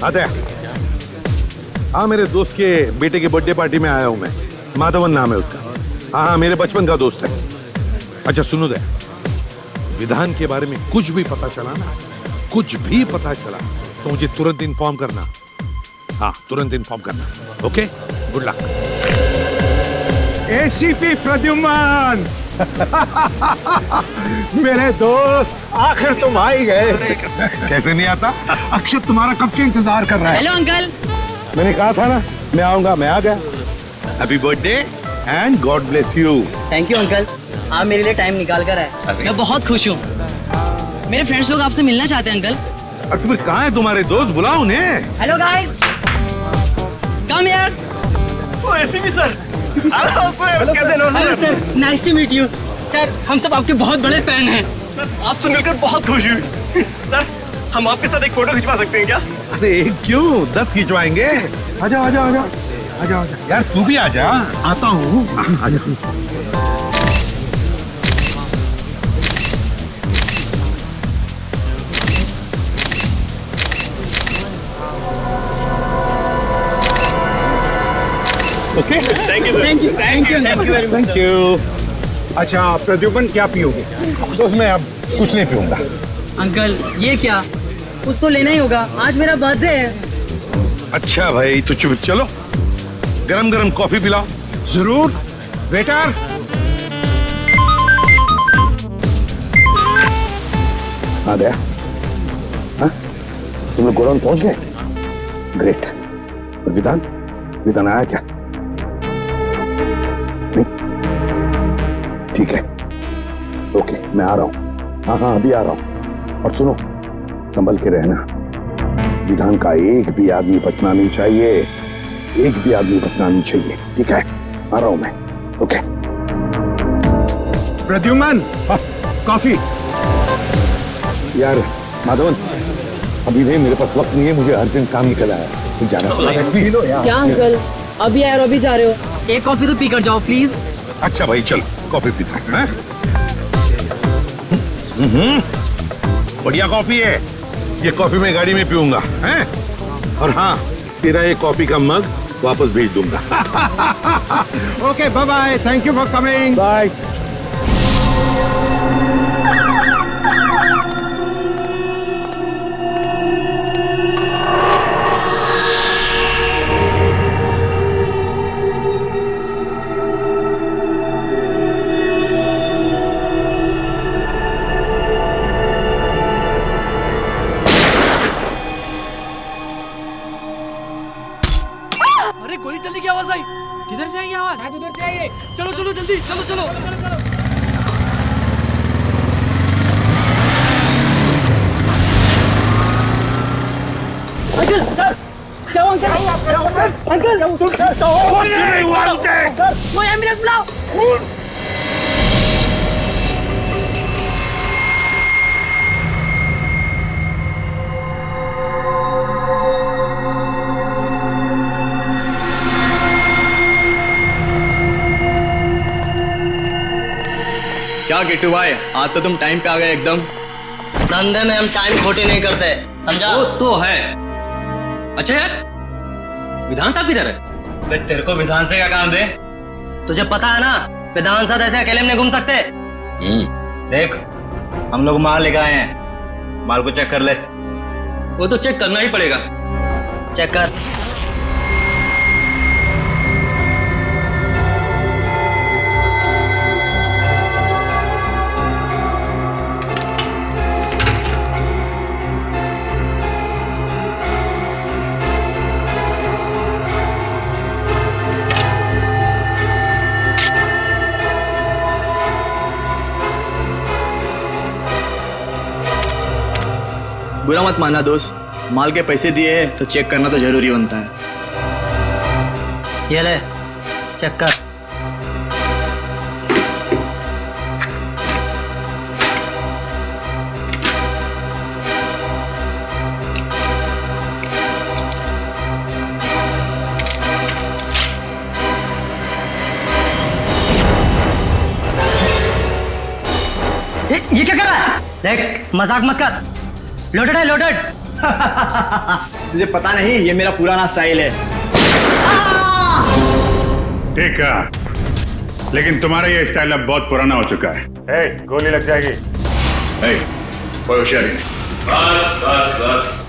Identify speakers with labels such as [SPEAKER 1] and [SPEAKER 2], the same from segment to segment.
[SPEAKER 1] आते हाँ, मेरे दोस्त के बेटे की बर्थडे पार्टी में आया हूं मैं। माधवन नाम है उसका। हाँ, मेरे बचपन का दोस्त है। अच्छा सुनो दे, विधान के बारे में कुछ भी पता चला ना, कुछ भी पता चला तो मुझे तुरंत इन्फॉर्म करना। हाँ, तुरंत इन्फॉर्म करना। Okay, good luck.
[SPEAKER 2] ACP Pradyumn मेरे दोस्त, आखिर तुम आ ही गए।
[SPEAKER 1] कैसे नहीं आता?
[SPEAKER 2] अक्षत तुम्हारा कब से इंतजार कर रहा है।
[SPEAKER 3] Hello uncle.
[SPEAKER 1] मैंने कहा था ना मैं आऊंगा, मैं आ गया। Happy birthday and God bless you.
[SPEAKER 3] Thank you uncle, आप मेरे लिए टाइम निकाल कर आए। मैं बहुत खुश हूँ। मेरे फ्रेंड्स लोग आपसे मिलना चाहते हैं अंकल।
[SPEAKER 1] और तुम्हें कहाँ है तुम्हारे दोस्त? बुलाओ उन्हें।
[SPEAKER 3] Hello guys, come here.
[SPEAKER 4] Oh ACP sir,
[SPEAKER 3] sir, nice to meet you. Sir, हम सब आपके बहुत बड़े फैन हैं।
[SPEAKER 4] आपसे मिलकर बहुत खुशी हुई। सर, हम आपके साथ एक फोटो खिंचवा सकते हैं क्या?
[SPEAKER 1] अरे क्यों, 10 खिंचवाएंगे। आजा आजा आजा आजा आजा यार, तू भी आजा।
[SPEAKER 2] आता हूँ।
[SPEAKER 1] Okay,
[SPEAKER 4] thank you sir.
[SPEAKER 3] Thank you, thank you, thank you.
[SPEAKER 1] Thank you.
[SPEAKER 2] अच्छा प्रद्युम्न, क्या पियोगे?
[SPEAKER 1] तो मैं अब कुछ नहीं पीऊंगा।
[SPEAKER 3] अंकल ये क्या, कुछ तो लेना ही होगा, आज मेरा बर्थडे है।
[SPEAKER 1] अच्छा भाई, तो चुप चलो, गरम गरम कॉफी पिलाओ।
[SPEAKER 2] जरूर। वेटर,
[SPEAKER 1] आ गया। हाँ, तुम लोग गोडाउन पहुंच गए? ग्रेट। और विधान, विधान आया क्या? नहीं, ठीक है, ओके, मैं आ रहा हूँ। हाँ हाँ, अभी आ रहा हूँ। और सुनो, संभल के रहना। विधान का एक भी आदमी बचना नहीं चाहिए, एक भी आदमी बचना नहीं चाहिए, ठीक है? आ रहा हूँ मैं। ओके।
[SPEAKER 2] प्रद्युम्न, कॉफी।
[SPEAKER 1] यार माधवन, अभी नहीं, मेरे पास वक्त नहीं है, मुझे अर्जेंट काम निकला है, मुझे जाना पड़ेगा।
[SPEAKER 3] क्या अंकल, अभी आए और अभी जा रहे हो? एक कॉफी तो पी कर जाओ प्लीज।
[SPEAKER 1] अच्छा भाई, चलो कॉफी पीते हैं। बढ़िया कॉफी है ये। कॉफी मैं गाड़ी में पीऊंगा, हैं? और हाँ, तेरा ये कॉफी का मग वापस भेज दूंगा।
[SPEAKER 2] Okay, bye bye, thank you for coming.
[SPEAKER 1] Bye.
[SPEAKER 4] अरे गोली चलने की आवाज आई।
[SPEAKER 3] किधर से आई आवाज?
[SPEAKER 4] शायद उधर से आई है। चलो चलो जल्दी, चलो चलो।
[SPEAKER 3] अंकल, सर, क्या हुआ अंकल? अंकल, कोई एम्बुलेंस बुलाओ।
[SPEAKER 4] क्या किट्टू भाई, आज तो तुम टाइम पे आ गए एकदम।
[SPEAKER 3] धंधे में हम टाइम खोटी नहीं करते, समझा?
[SPEAKER 5] वो तो है। अच्छा यार, विधान साहब किधर है?
[SPEAKER 4] तेरे को विधान से क्या काम है? तुझे पता है ना, विधान साहब ऐसे अकेले में नहीं घूम सकते। देख, हम लोग माल लेकर आए हैं, माल को चेक कर ले।
[SPEAKER 5] वो तो चेक करना ही पड़ेगा।
[SPEAKER 4] चेक कर। बुरा मत मानना दोस्त, माल के पैसे दिए हैं तो चेक करना तो जरूरी बनता है।
[SPEAKER 3] ये ले, चेक कर। ये क्या कर रहा है? देख, मजाक मत कर। लोडेड है, लोडेड।
[SPEAKER 4] तुझे पता नहीं, ये मेरा पुराना स्टाइल है।
[SPEAKER 6] ठीक है, लेकिन तुम्हारा ये स्टाइल अब बहुत पुराना हो चुका है। गोली लग जाएगी। कोई होशियारी नहीं। बस बस बस।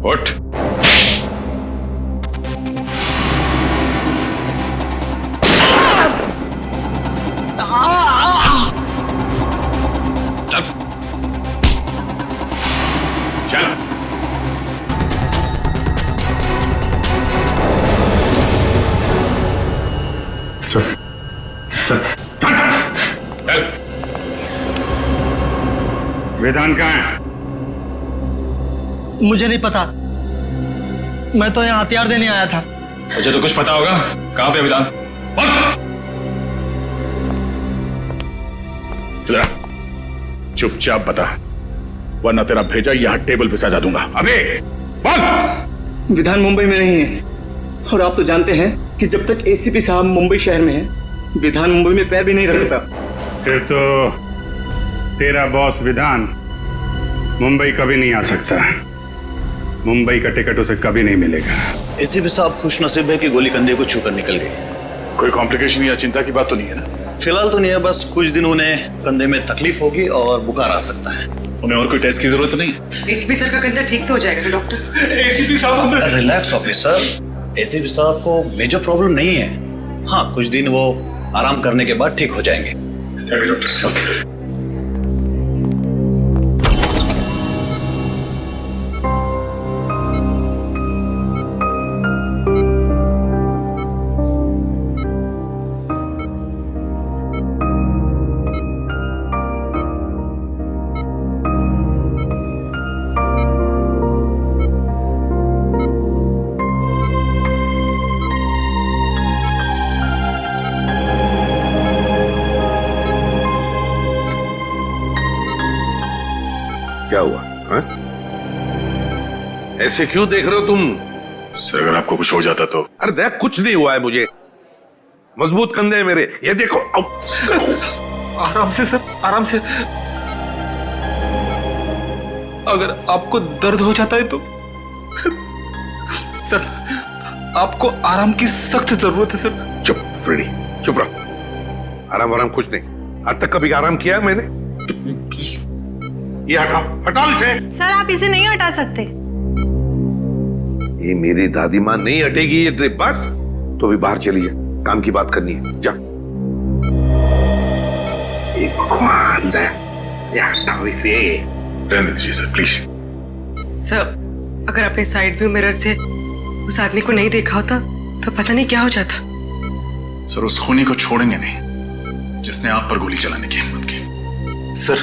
[SPEAKER 6] उठ। चल। चल। चल। चल। विधान कहाँ है?
[SPEAKER 4] मुझे नहीं पता, मैं तो यहाँ हथियार देने आया था।
[SPEAKER 6] तुझे तो कुछ पता होगा। कहाँ पे विधान? इधर आ। चुपचाप बता, वरना तेरा भेजा यहाँ टेबल पे सजा दूंगा। अबे बोल।
[SPEAKER 4] विधान मुंबई में नहीं है, और आप तो जानते हैं कि जब तक एसीपी साहब मुंबई शहर में हैं, विधान मुंबई में पैर भी नहीं रखता।
[SPEAKER 6] फिर तो तेरा बॉस विधान मुंबई कभी नहीं आ सकता। मुंबई का टिकट उसे कभी नहीं मिलेगा।
[SPEAKER 7] एसीपी साहब खुश नसीब है कि गोली कंधे को छूकर निकल गई।
[SPEAKER 6] कोई कॉम्प्लिकेशन या चिंता की बात तो नहीं है ना?
[SPEAKER 7] फिलहाल तो नहीं है, बस कुछ दिन उन्हें कंधे में तकलीफ होगी और बुखार आ सकता है।
[SPEAKER 6] उन्हें और कोई टेस्ट की जरूरत नहीं है।
[SPEAKER 8] एसीपी सर का कंधा ठीक तो हो जाएगा डॉक्टर?
[SPEAKER 6] एसीपी साहब
[SPEAKER 7] रिलैक्स ऑफिसर, एसीपी साहब को मेजर प्रॉब्लम नहीं है। हाँ, कुछ दिन वो आराम करने के बाद ठीक हो जाएंगे।
[SPEAKER 6] डॉक्टर।
[SPEAKER 1] क्या हुआ? हा? ऐसे क्यों देख रहे हो तुम?
[SPEAKER 6] सर, अगर आपको कुछ हो जाता तो?
[SPEAKER 1] अरे देख, कुछ नहीं हुआ है मुझे। मजबूत कंधे हैं मेरे, ये देखो।
[SPEAKER 9] आराम से सर, आराम से। अगर आपको दर्द हो जाता है तो सर, आपको आराम की सख्त जरूरत है सर।
[SPEAKER 1] चुप फ्रेडी, चुप रहो। आराम कुछ नहीं। आज तक कभी आराम किया मैंने? ये हटाओ इसे।
[SPEAKER 8] सर आप इसे नहीं हटा सकते।
[SPEAKER 1] ये मेरी दादी माँ नहीं हटेगी ये ड्रिप। बस तो भी बाहर चली जा, काम की बात करनी है। जा। भगवान, हटाओ इसे।
[SPEAKER 6] रहने दीजिए सर, प्लीज।
[SPEAKER 8] सर अगर आपने साइड व्यू मिरर से उस आदमी को नहीं देखा होता तो पता नहीं क्या हो जाता।
[SPEAKER 6] सर, उस खूनी को छोड़ेंगे नहीं जिसने आप पर गोली चलाने की हिम्मत की।
[SPEAKER 9] सर,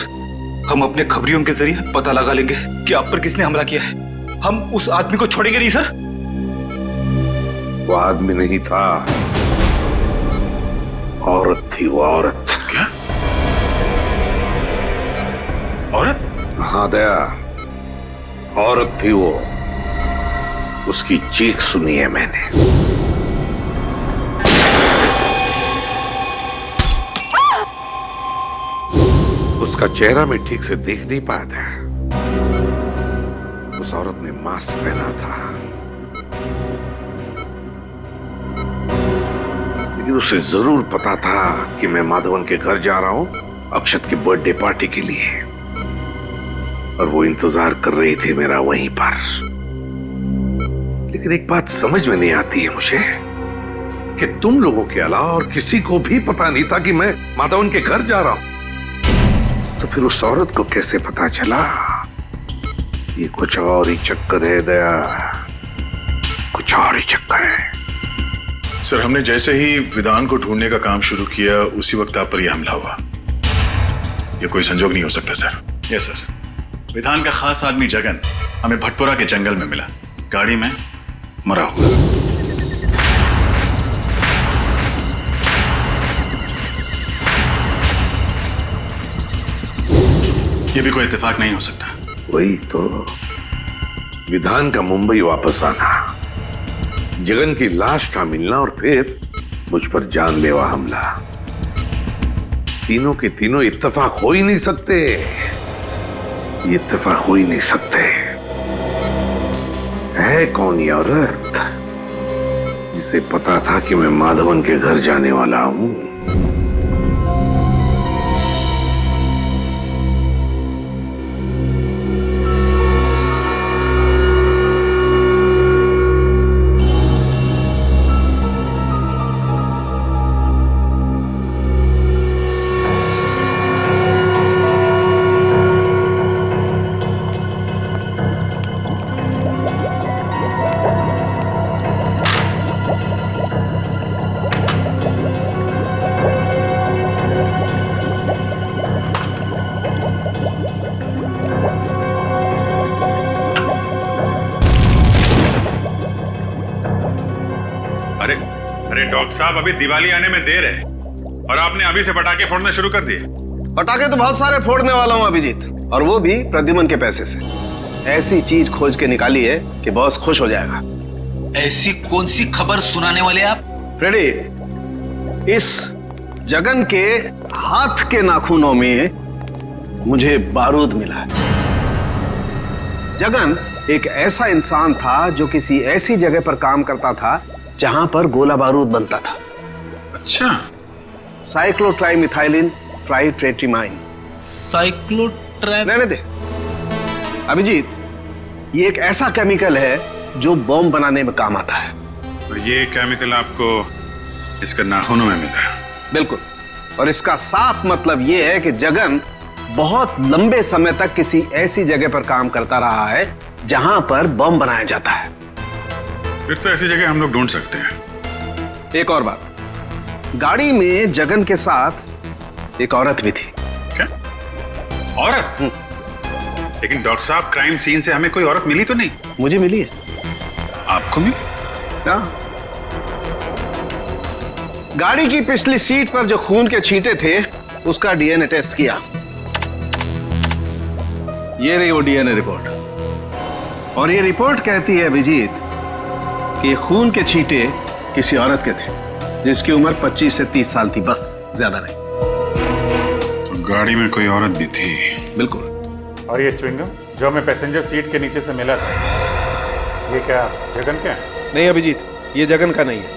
[SPEAKER 9] हम अपने खबरियों के जरिए पता लगा लेंगे कि आप पर किसने हमला किया है। हम उस आदमी को छोड़ेंगे नहीं सर।
[SPEAKER 1] वो आदमी नहीं था, औरत थी। वो औरत।
[SPEAKER 6] क्या? औरत?
[SPEAKER 1] हाँ दया, औरत थी वो। उसकी चीख सुनी है मैंने। उसका चेहरा मैं ठीक से देख नहीं पाया था। उस औरत ने मास्क पहना था, लेकिन उसे जरूर पता था कि मैं माधवन के घर जा रहा हूं अक्षत की बर्थडे पार्टी के लिए, और वो इंतजार कर रही थी मेरा वहीं पर। लेकिन एक बात समझ में नहीं आती है मुझे कि तुम लोगों के अलावा और किसी को भी पता नहीं था कि मैं माधवन के घर जा रहा हूं, तो फिर उस औरत को कैसे पता चला? ये कुछ और ही चक्कर है दया, कुछ और ही चक्कर है।
[SPEAKER 6] सर, हमने जैसे ही विधान को ढूंढने का काम शुरू किया उसी वक्त आप पर यह हमला हुआ। यह कोई संजोग नहीं हो सकता सर। यस सर, विधान का खास आदमी जगन हमें भटपुरा के जंगल में मिला, गाड़ी में मरा हुआ। यह भी कोई इत्तेफाक नहीं हो सकता।
[SPEAKER 1] वही तो, विधान का मुंबई वापस आना, जगन की लाश का मिलना और फिर मुझ पर जानलेवा हमला, तीनों के तीनों इत्तेफाक हो ही नहीं सकते। ये इत्तेफाक हो ही नहीं सकते। है कौन ये औरत जिसे पता था कि मैं माधवन के घर जाने वाला हूं?
[SPEAKER 6] अरे डॉक्टर साहब, अभी दिवाली आने में देर है और आपने अभी से पटाखे फोड़ने शुरू कर दिए।
[SPEAKER 2] पटाखे तो बहुत सारे फोड़ने वाला हूं अभिजीत, और वो भी प्रद्युमन के पैसे से। ऐसी चीज खोज के निकाली है कि बॉस खुश हो जाएगा।
[SPEAKER 9] ऐसी कौन सी खबर सुनाने वाले आप?
[SPEAKER 2] फ्रेडी, इस जगन के हाथ के नाखूनों में मुझे बारूद मिला है। जगन एक ऐसा इंसान था जो किसी ऐसी जगह पर काम करता था जहां पर गोला बारूद बनता था।
[SPEAKER 6] अच्छा,
[SPEAKER 2] साइक्लोट्राइमिथाइलिन ट्राइट्रेटिमाइन। रहने दे अभिजीत, ये एक ऐसा केमिकल है जो बॉम्ब बनाने में काम आता है।
[SPEAKER 6] और ये केमिकल आपको इसके नाखूनों में मिला?
[SPEAKER 2] बिल्कुल, और इसका साफ मतलब ये है कि जगन बहुत लंबे समय तक किसी ऐसी जगह पर काम करता रहा है जहां पर बम बनाया जाता है।
[SPEAKER 6] फिर तो ऐसी जगह हम लोग ढूंढ सकते हैं।
[SPEAKER 2] एक और बात, गाड़ी में जगन के साथ एक औरत भी थी।
[SPEAKER 6] क्या औरत? लेकिन डॉक्टर साहब, क्राइम सीन से हमें कोई औरत मिली तो नहीं?
[SPEAKER 2] मुझे मिली है।
[SPEAKER 6] आपको मिली?
[SPEAKER 2] क्या? गाड़ी की पिछली सीट पर जो खून के छींटे थे उसका डीएनए टेस्ट किया। ये रही वो डीएनए रिपोर्ट, और ये रिपोर्ट कहती है अभिजीत कि ये खून के छींटे किसी औरत के थे जिसकी उम्र 25 से 30 साल थी, बस, ज्यादा नहीं।
[SPEAKER 6] तो गाड़ी में कोई औरत भी थी?
[SPEAKER 2] बिल्कुल।
[SPEAKER 6] और ये च्युइंगम जो हमें पैसेंजर सीट के नीचे से मिला था, ये क्या जगन क्या है?
[SPEAKER 10] नहीं अभिजीत, ये जगन का नहीं है।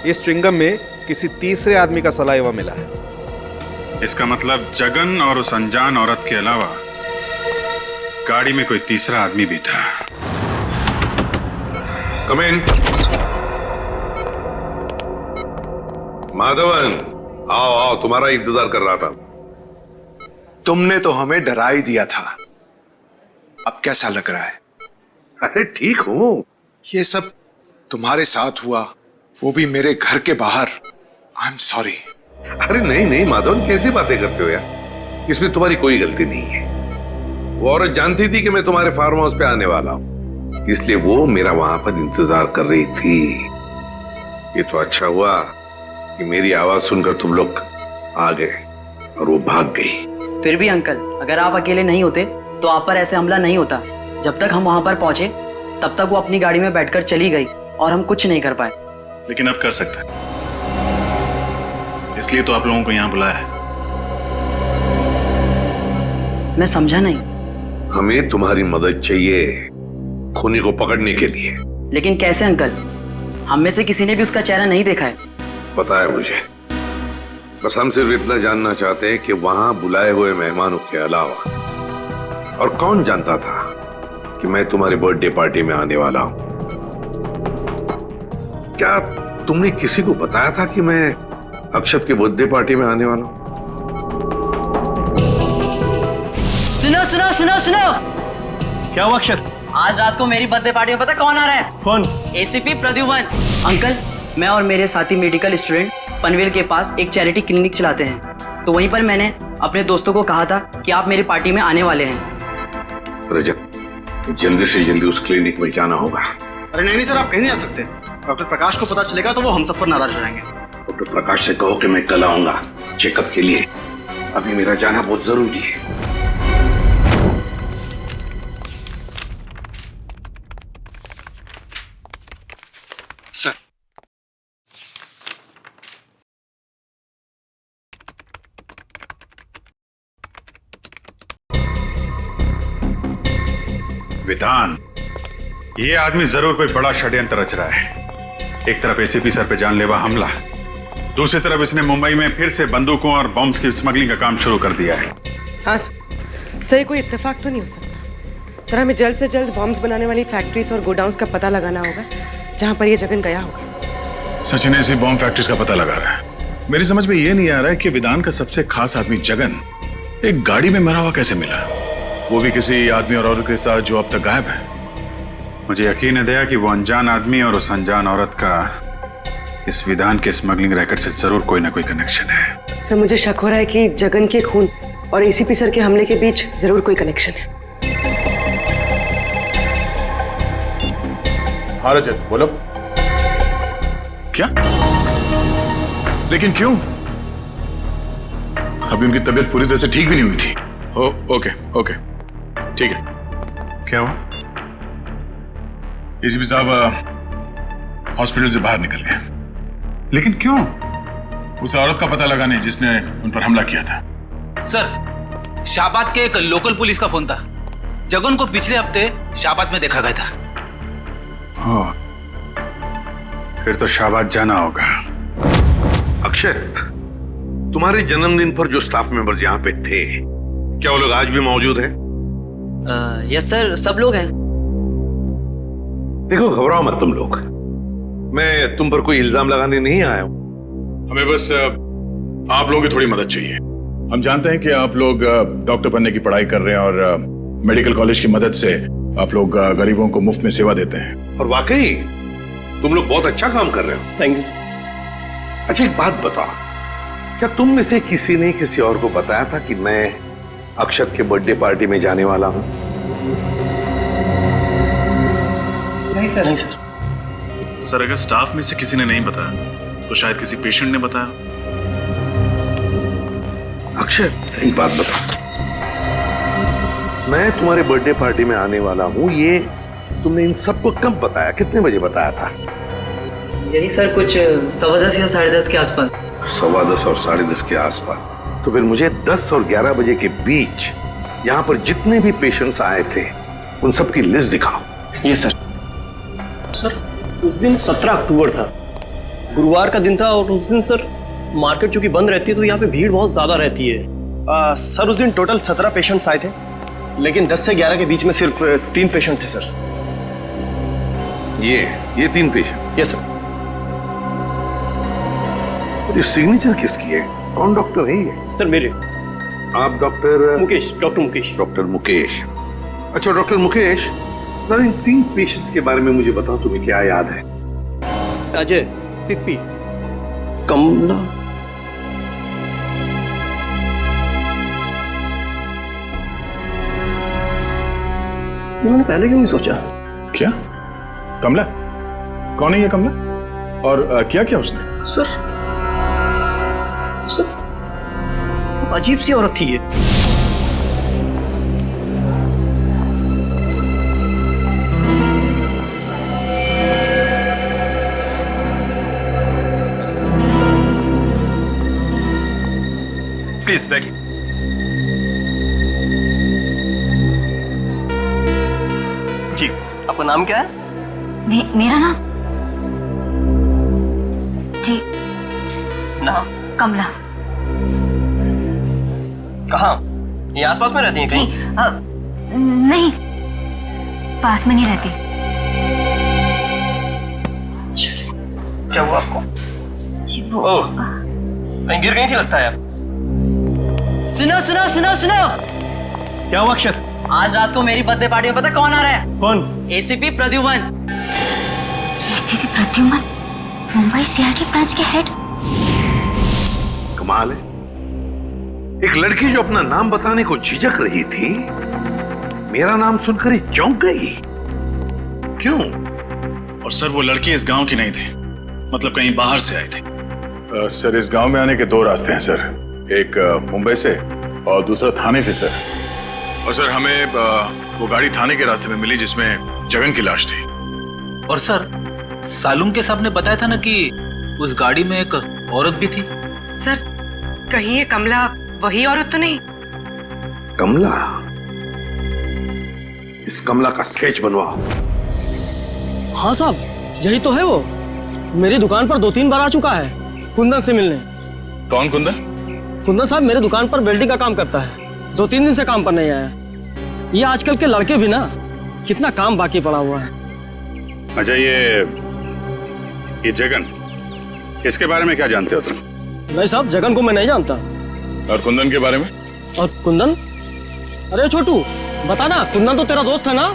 [SPEAKER 10] इस च्युइंगम में किसी तीसरे आदमी का सलाइवा मिला है।
[SPEAKER 6] इसका मतलब जगन और उस अनजान औरत के अलावा गाड़ी में कोई तीसरा आदमी भी था।
[SPEAKER 1] कम इन। माधवन, आओ आओ, तुम्हारा इंतजार कर रहा था।
[SPEAKER 11] तुमने तो हमें डरा ही दिया था। अब कैसा लग रहा है?
[SPEAKER 1] अरे ठीक हूं।
[SPEAKER 11] ये सब तुम्हारे साथ हुआ, वो भी मेरे घर के बाहर। I am sorry.
[SPEAKER 1] अरे नहीं नहीं माधवन, कैसी बातें करते हो यार, इसमें तुम्हारी कोई गलती नहीं है। वो औरत जानती थी कि मैं तुम्हारे फार्म हाउस पे आने वाला हूं, इसलिए वो मेरा वहां पर इंतजार कर रही थी। ये तो अच्छा हुआ कि मेरी आवाज सुनकर तुम लोग आ गए और वो भाग गई।
[SPEAKER 3] फिर भी अंकल, अगर आप अकेले नहीं होते तो आप पर ऐसे हमला नहीं होता। जब तक हम वहां पर पहुंचे तब तक वो अपनी गाड़ी में बैठकर चली गई और हम कुछ नहीं कर पाए।
[SPEAKER 6] लेकिन अब कर सकते हैं, इसलिए तो आप लोगों को यहां बुलाया है।
[SPEAKER 3] मैं समझा नहीं।
[SPEAKER 1] हमें तुम्हारी मदद चाहिए खूनी को पकड़ने के लिए।
[SPEAKER 3] लेकिन कैसे अंकल? हम में से किसी ने भी उसका चेहरा नहीं देखा है।
[SPEAKER 1] पता है मुझे, बस हम सिर्फ इतना जानना चाहते हैं कि वहां बुलाए हुए मेहमानों के अलावा और कौन जानता था कि मैं तुम्हारी बर्थडे पार्टी में आने वाला हूं? क्या तुमने किसी को बताया था कि मैं अक्षत के बर्थडे पार्टी में आने वाला हूं?
[SPEAKER 3] सुनो सुनो सुनो सुनो।
[SPEAKER 2] क्या हुआ अक्षत?
[SPEAKER 3] आज रात को मेरी बर्थडे पार्टी में पता कौन आ रहा है?
[SPEAKER 2] कौन?
[SPEAKER 3] एसीपी प्रद्युमन। अंकल, मैं और मेरे साथी मेडिकल स्टूडेंट पनवेल के पास एक चैरिटी क्लिनिक चलाते हैं, तो वहीं पर मैंने अपने दोस्तों को कहा था कि आप मेरी पार्टी में आने वाले हैं।
[SPEAKER 1] रजत, जल्दी से जल्दी उस क्लिनिक में जाना होगा।
[SPEAKER 7] अरे नहीं सर, आप कहीं नहीं जा सकते। डॉक्टर प्रकाश को पता चलेगा तो वो हम सब पर नाराज हो जाएंगे।
[SPEAKER 1] डॉक्टर प्रकाश से कहो कि मैं कल आऊंगा चेकअप के लिए। अभी मेरा जाना बहुत जरूरी है।
[SPEAKER 7] सर,
[SPEAKER 6] विधान, ये आदमी जरूर कोई बड़ा षड्यंत्र रच रहा है। एक तरफ एसीपी सर पे जानलेवा हमला, दूसरी तरफ इसने मुंबई में फिर से बंदूकों और बॉम्ब्स की स्मगलिंग का काम शुरू कर दिया है।
[SPEAKER 8] हाँ सर, कोई इत्तेफाक तो नहीं हो सकता। सर, हमें जल्द से जल्द बॉम्ब्स बनाने वाली फैक्ट्रीज और गोडाउन्स का पता लगाना होगा जहाँ पर ये जगन गया होगा।
[SPEAKER 6] सचिन ऐसी बॉम्ब फैक्ट्रीज का पता लगा रहा है। मेरी समझ में ये नहीं आ रहा है कि विधान का सबसे खास आदमी जगन एक गाड़ी में मरा हुआ कैसे मिला, वो भी किसी आदमी और औरत के साथ जो अब तक गायब है। मुझे यकीन है दया कि वो अनजान आदमी और उस अनजान औरत का इस विधान के स्मगलिंग रैकेट से जरूर कोई ना कोई कनेक्शन है।
[SPEAKER 8] सर, मुझे शक हो रहा है कि जगन के खून और एसीपी सर के हमले के बीच जरूर कोई कनेक्शन है।
[SPEAKER 6] हाँ रजत, बोलो। क्या? लेकिन क्यों? अभी उनकी तबीयत पूरी तरह से ठीक भी नहीं हुई थी। ओके ओके, ठीक है। क्या हुआ? एसीपी साहब हॉस्पिटल से बाहर निकल गए। लेकिन क्यों? उस औरत का पता लगाने जिसने उन पर हमला किया था।
[SPEAKER 9] सर, शाहबाद के एक लोकल पुलिस का फोन था। जगन को पिछले हफ्ते शाहबाद में देखा गया था।
[SPEAKER 6] फिर तो शाहबाद जाना होगा।
[SPEAKER 1] अक्षत, तुम्हारे जन्मदिन पर जो स्टाफ मेंबर्स यहाँ पे थे, क्या वो लोग आज भी मौजूद हैं?
[SPEAKER 3] यस सर, सब लोग हैं।
[SPEAKER 1] देखो, घबराओ मत तुम लोग। मैं तुम पर कोई इल्जाम लगाने नहीं आया हूं।
[SPEAKER 6] हमें बस आप लोगों की थोड़ी मदद चाहिए। हम जानते हैं कि आप लोग डॉक्टर बनने की पढ़ाई कर रहे हैं और मेडिकल कॉलेज की मदद से आप लोग गरीबों को मुफ्त में सेवा देते हैं।
[SPEAKER 1] और वाकई तुम लोग बहुत अच्छा काम कर रहे हो।
[SPEAKER 2] Thank you sir.
[SPEAKER 1] अच्छा, एक बात बताओ, क्या तुम में से किसी ने किसी और को बताया था कि मैं अक्षत के बर्थडे पार्टी में जाने वाला हूं?
[SPEAKER 2] नहीं सर। नहीं सर।
[SPEAKER 6] सर, अगर स्टाफ में से किसी ने नहीं बताया तो शायद किसी पेशेंट ने बताया।
[SPEAKER 1] अक्षत, एक बात बता, मैं तुम्हारे बर्थडे पार्टी में आने वाला हूं, ये तुमने इन सबको कब बताया? कितने बजे बताया था?
[SPEAKER 3] यही सर, कुछ 10:15 या 10:30 के आसपास।
[SPEAKER 1] 10:15 और 10:30 के आसपास। तो फिर मुझे 10 और 11 बजे के बीच यहाँ पर जितने भी पेशेंट्स आए थे उन सब की लिस्ट दिखाओ।
[SPEAKER 2] ये सर। सर, उस दिन 17 अक्टूबर था, गुरुवार का दिन था, और उस दिन सर मार्केट चूंकि बंद रहती है तो यहाँ पे भीड़ बहुत ज्यादा रहती है। सर, उस दिन टोटल 17 पेशेंट्स आए थे, लेकिन 10 से 11 के बीच में सिर्फ 3 पेशेंट थे सर।
[SPEAKER 1] ये 3 पेशेंट?
[SPEAKER 2] Yes sir.
[SPEAKER 1] ये सिग्नेचर किसकी है? कौन डॉक्टर है ये?
[SPEAKER 2] सर, मेरे।
[SPEAKER 1] आप doctor
[SPEAKER 2] Mukesh, doctor Mukesh.
[SPEAKER 1] Doctor Mukesh. अच्छा डॉक्टर मुकेश, सर इन 3 पेशेंट्स के बारे में मुझे बताओ, तुम्हें क्या याद है?
[SPEAKER 2] अजय, पिप्पी, कमला। इन्होंने पहले क्यों नहीं सोचा?
[SPEAKER 6] क्या? कमला? कौन है ये कमला? और क्या किया उसने?
[SPEAKER 2] सर, बहुत अजीब सी औरत थी ये।
[SPEAKER 9] प्लीज बैठिए।
[SPEAKER 4] नाम क्या है?
[SPEAKER 12] मेरा नाम जी
[SPEAKER 4] नाम
[SPEAKER 12] कमला।
[SPEAKER 4] कहाँ? ये आसपास में रहती हैं
[SPEAKER 12] जी
[SPEAKER 4] कहीं?
[SPEAKER 12] नहीं, पास में नहीं रहती।
[SPEAKER 4] क्या हुआ आपको?
[SPEAKER 12] जी वो
[SPEAKER 4] ओह, कहीं गिर गई थी लगता है।
[SPEAKER 3] सुनो सुनो सुनो सुनो,
[SPEAKER 4] क्या हुआ अक्षत?
[SPEAKER 3] आज रात को मेरी बर्थडे पार्टी में पता कौन आ रहा है?
[SPEAKER 4] कौन?
[SPEAKER 3] ACP Pradyuman.
[SPEAKER 12] ACP Pradyuman, Mumbai CID branch के हेड।
[SPEAKER 1] कमाल है, एक लड़की जो अपना नाम बताने को झिझक रही थी, मेरा नाम सुनकर ही चौंक गई। क्यों?
[SPEAKER 6] और सर वो लड़की इस गांव की नहीं थी, मतलब कहीं बाहर से आई थी। सर इस गांव में आने के दो रास्ते हैं सर, एक मुंबई से और दूसरा थाने से सर। और सर हमें वो गाड़ी थाने के रास्ते में मिली जिसमें जगन की लाश थी।
[SPEAKER 9] और सर सालूम के साहब ने बताया था ना कि उस गाड़ी में एक औरत भी थी।
[SPEAKER 8] सर कहीं ये कमला वही औरत तो नहीं?
[SPEAKER 1] कमला? इस कमला का स्केच बनवाओ।
[SPEAKER 4] हाँ साहब, यही तो है वो। मेरी दुकान पर 2-3 बार आ चुका है कुंदन से मिलने।
[SPEAKER 6] कौन कुंदन?
[SPEAKER 4] कुंदन साहब मेरे दुकान पर वेल्डिंग का काम करता है, 2-3 दिन से काम पर नहीं आया। ये आजकल के लड़के भी ना, कितना काम बाकी पड़ा हुआ है।
[SPEAKER 6] अच्छा ये जगन, इसके बारे में क्या जानते हो तुम?
[SPEAKER 4] नहीं साहब, जगन को मैं नहीं जानता।
[SPEAKER 6] और कुंदन के बारे में?
[SPEAKER 4] और कुंदन? अरे छोटू बता ना, कुंदन तो तेरा दोस्त है ना?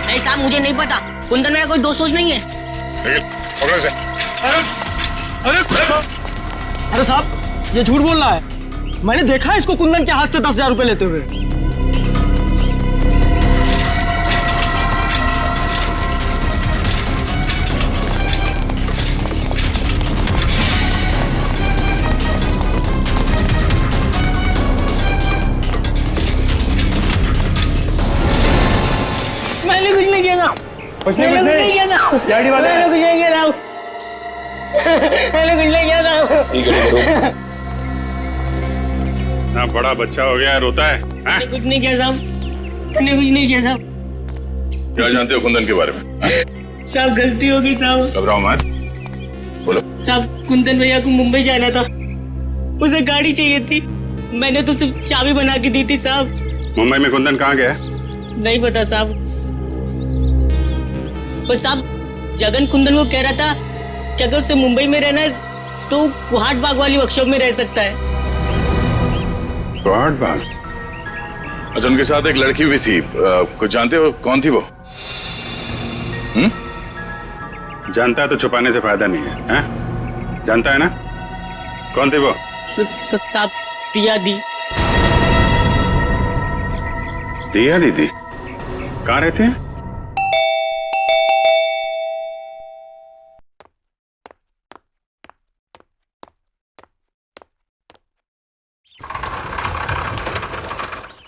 [SPEAKER 3] नहीं साहब, मुझे नहीं पता, कुंदन मेरा कोई दोस्त नहीं है।
[SPEAKER 4] अरे साहब ये झूठ बोल रहा है, मैंने देखा है इसको कुंदन के हाथ से 10,000 रुपए लेते हुए।
[SPEAKER 3] मैंने कुछ नहीं किया था।
[SPEAKER 4] कुछ नहीं
[SPEAKER 3] किया था।
[SPEAKER 4] गाड़ी वाले
[SPEAKER 3] मैंने कुछ नहीं किया था। मैंने कुछ नहीं किया था।
[SPEAKER 6] ना बड़ा बच्चा हो गया रोता है।
[SPEAKER 3] मैंने कुछ नहीं किया साहब, मैंने कुछ नहीं किया साहब।
[SPEAKER 6] क्या जानते हो कुंदन के बारे में?
[SPEAKER 3] साहब गलती हो गई साहब।
[SPEAKER 6] घबराओ मत, बोलो।
[SPEAKER 3] साहब कुंदन भैया को मुंबई जाना था, उसे गाड़ी चाहिए थी, मैंने तो सिर्फ चाबी बना के दी थी साहब।
[SPEAKER 6] मुंबई में कुंदन कहाँ गया?
[SPEAKER 3] नहीं पता साहब, पर साहब जगन कुंदन को कह रहा था कि अगर उसे मुंबई में रहना है तो कुहाट बाग वाली वर्कशॉप में रह सकता है।
[SPEAKER 6] कुहाट बाग? अच्छा उनके साथ एक लड़की भी थी, कुछ जानते हो कौन थी वो? जानता है तो छुपाने से फायदा नहीं है, जानता है ना कौन थी वो?
[SPEAKER 3] साहब दिया दी।
[SPEAKER 6] दिया दीदी कहाँ रहते हैं?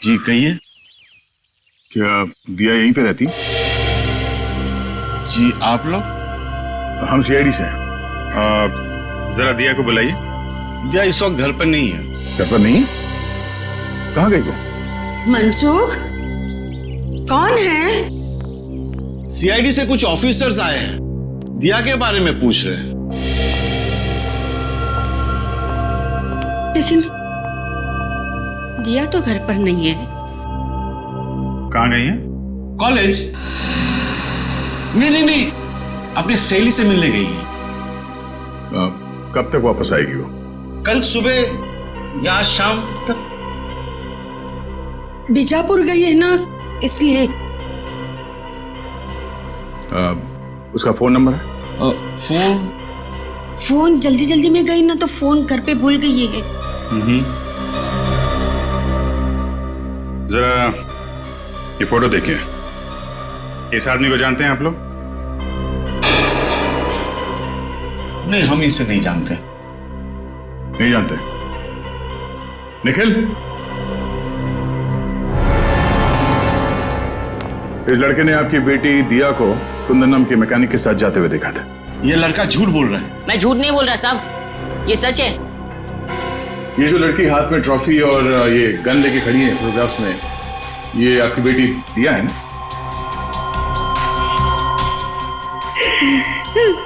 [SPEAKER 11] जी कहिए।
[SPEAKER 6] क्या दिया यहीं पे रहती?
[SPEAKER 11] जी आप लोग?
[SPEAKER 6] हम सीआईडी से हैं। जरा दिया को बुलाइए।
[SPEAKER 11] दिया इस वक्त घर पर नहीं है।
[SPEAKER 6] घर पर नहीं? कहाँ गई वो?
[SPEAKER 13] मनसुख कौन है?
[SPEAKER 11] सीआईडी से कुछ ऑफिसर्स आए हैं, दिया के बारे में पूछ रहे हैं।
[SPEAKER 13] लेकिन दिया तो घर पर नहीं है।
[SPEAKER 6] कहाँ गई है?
[SPEAKER 11] कॉलेज? नहीं, अपनी सहेली से मिलने गई है।
[SPEAKER 6] कब तक वापस आएगी वो?
[SPEAKER 11] कल सुबह या शाम तक।
[SPEAKER 13] बीजापुर गई है ना, इसलिए।
[SPEAKER 6] उसका फोन नंबर है?
[SPEAKER 13] फोन जल्दी जल्दी में गई ना तो फोन घर पे भूल गई है।
[SPEAKER 6] जरा ये फोटो देखिए। इस आदमी को जानते हैं आप लोग?
[SPEAKER 11] नहीं, हम इसे नहीं जानते।
[SPEAKER 6] नहीं जानते? निखिल, इस लड़के ने आपकी बेटी दिया को कुंदन नाम के मैकेनिक के साथ जाते हुए देखा था।
[SPEAKER 11] ये लड़का झूठ बोल रहा है।
[SPEAKER 3] मैं झूठ नहीं बोल रहा साहब, ये सच है।
[SPEAKER 6] ये जो लड़की हाथ में ट्रॉफी और ये गन लेके खड़ी है फोटोग्राफ्स में, ये आपकी बेटी दिया है ना?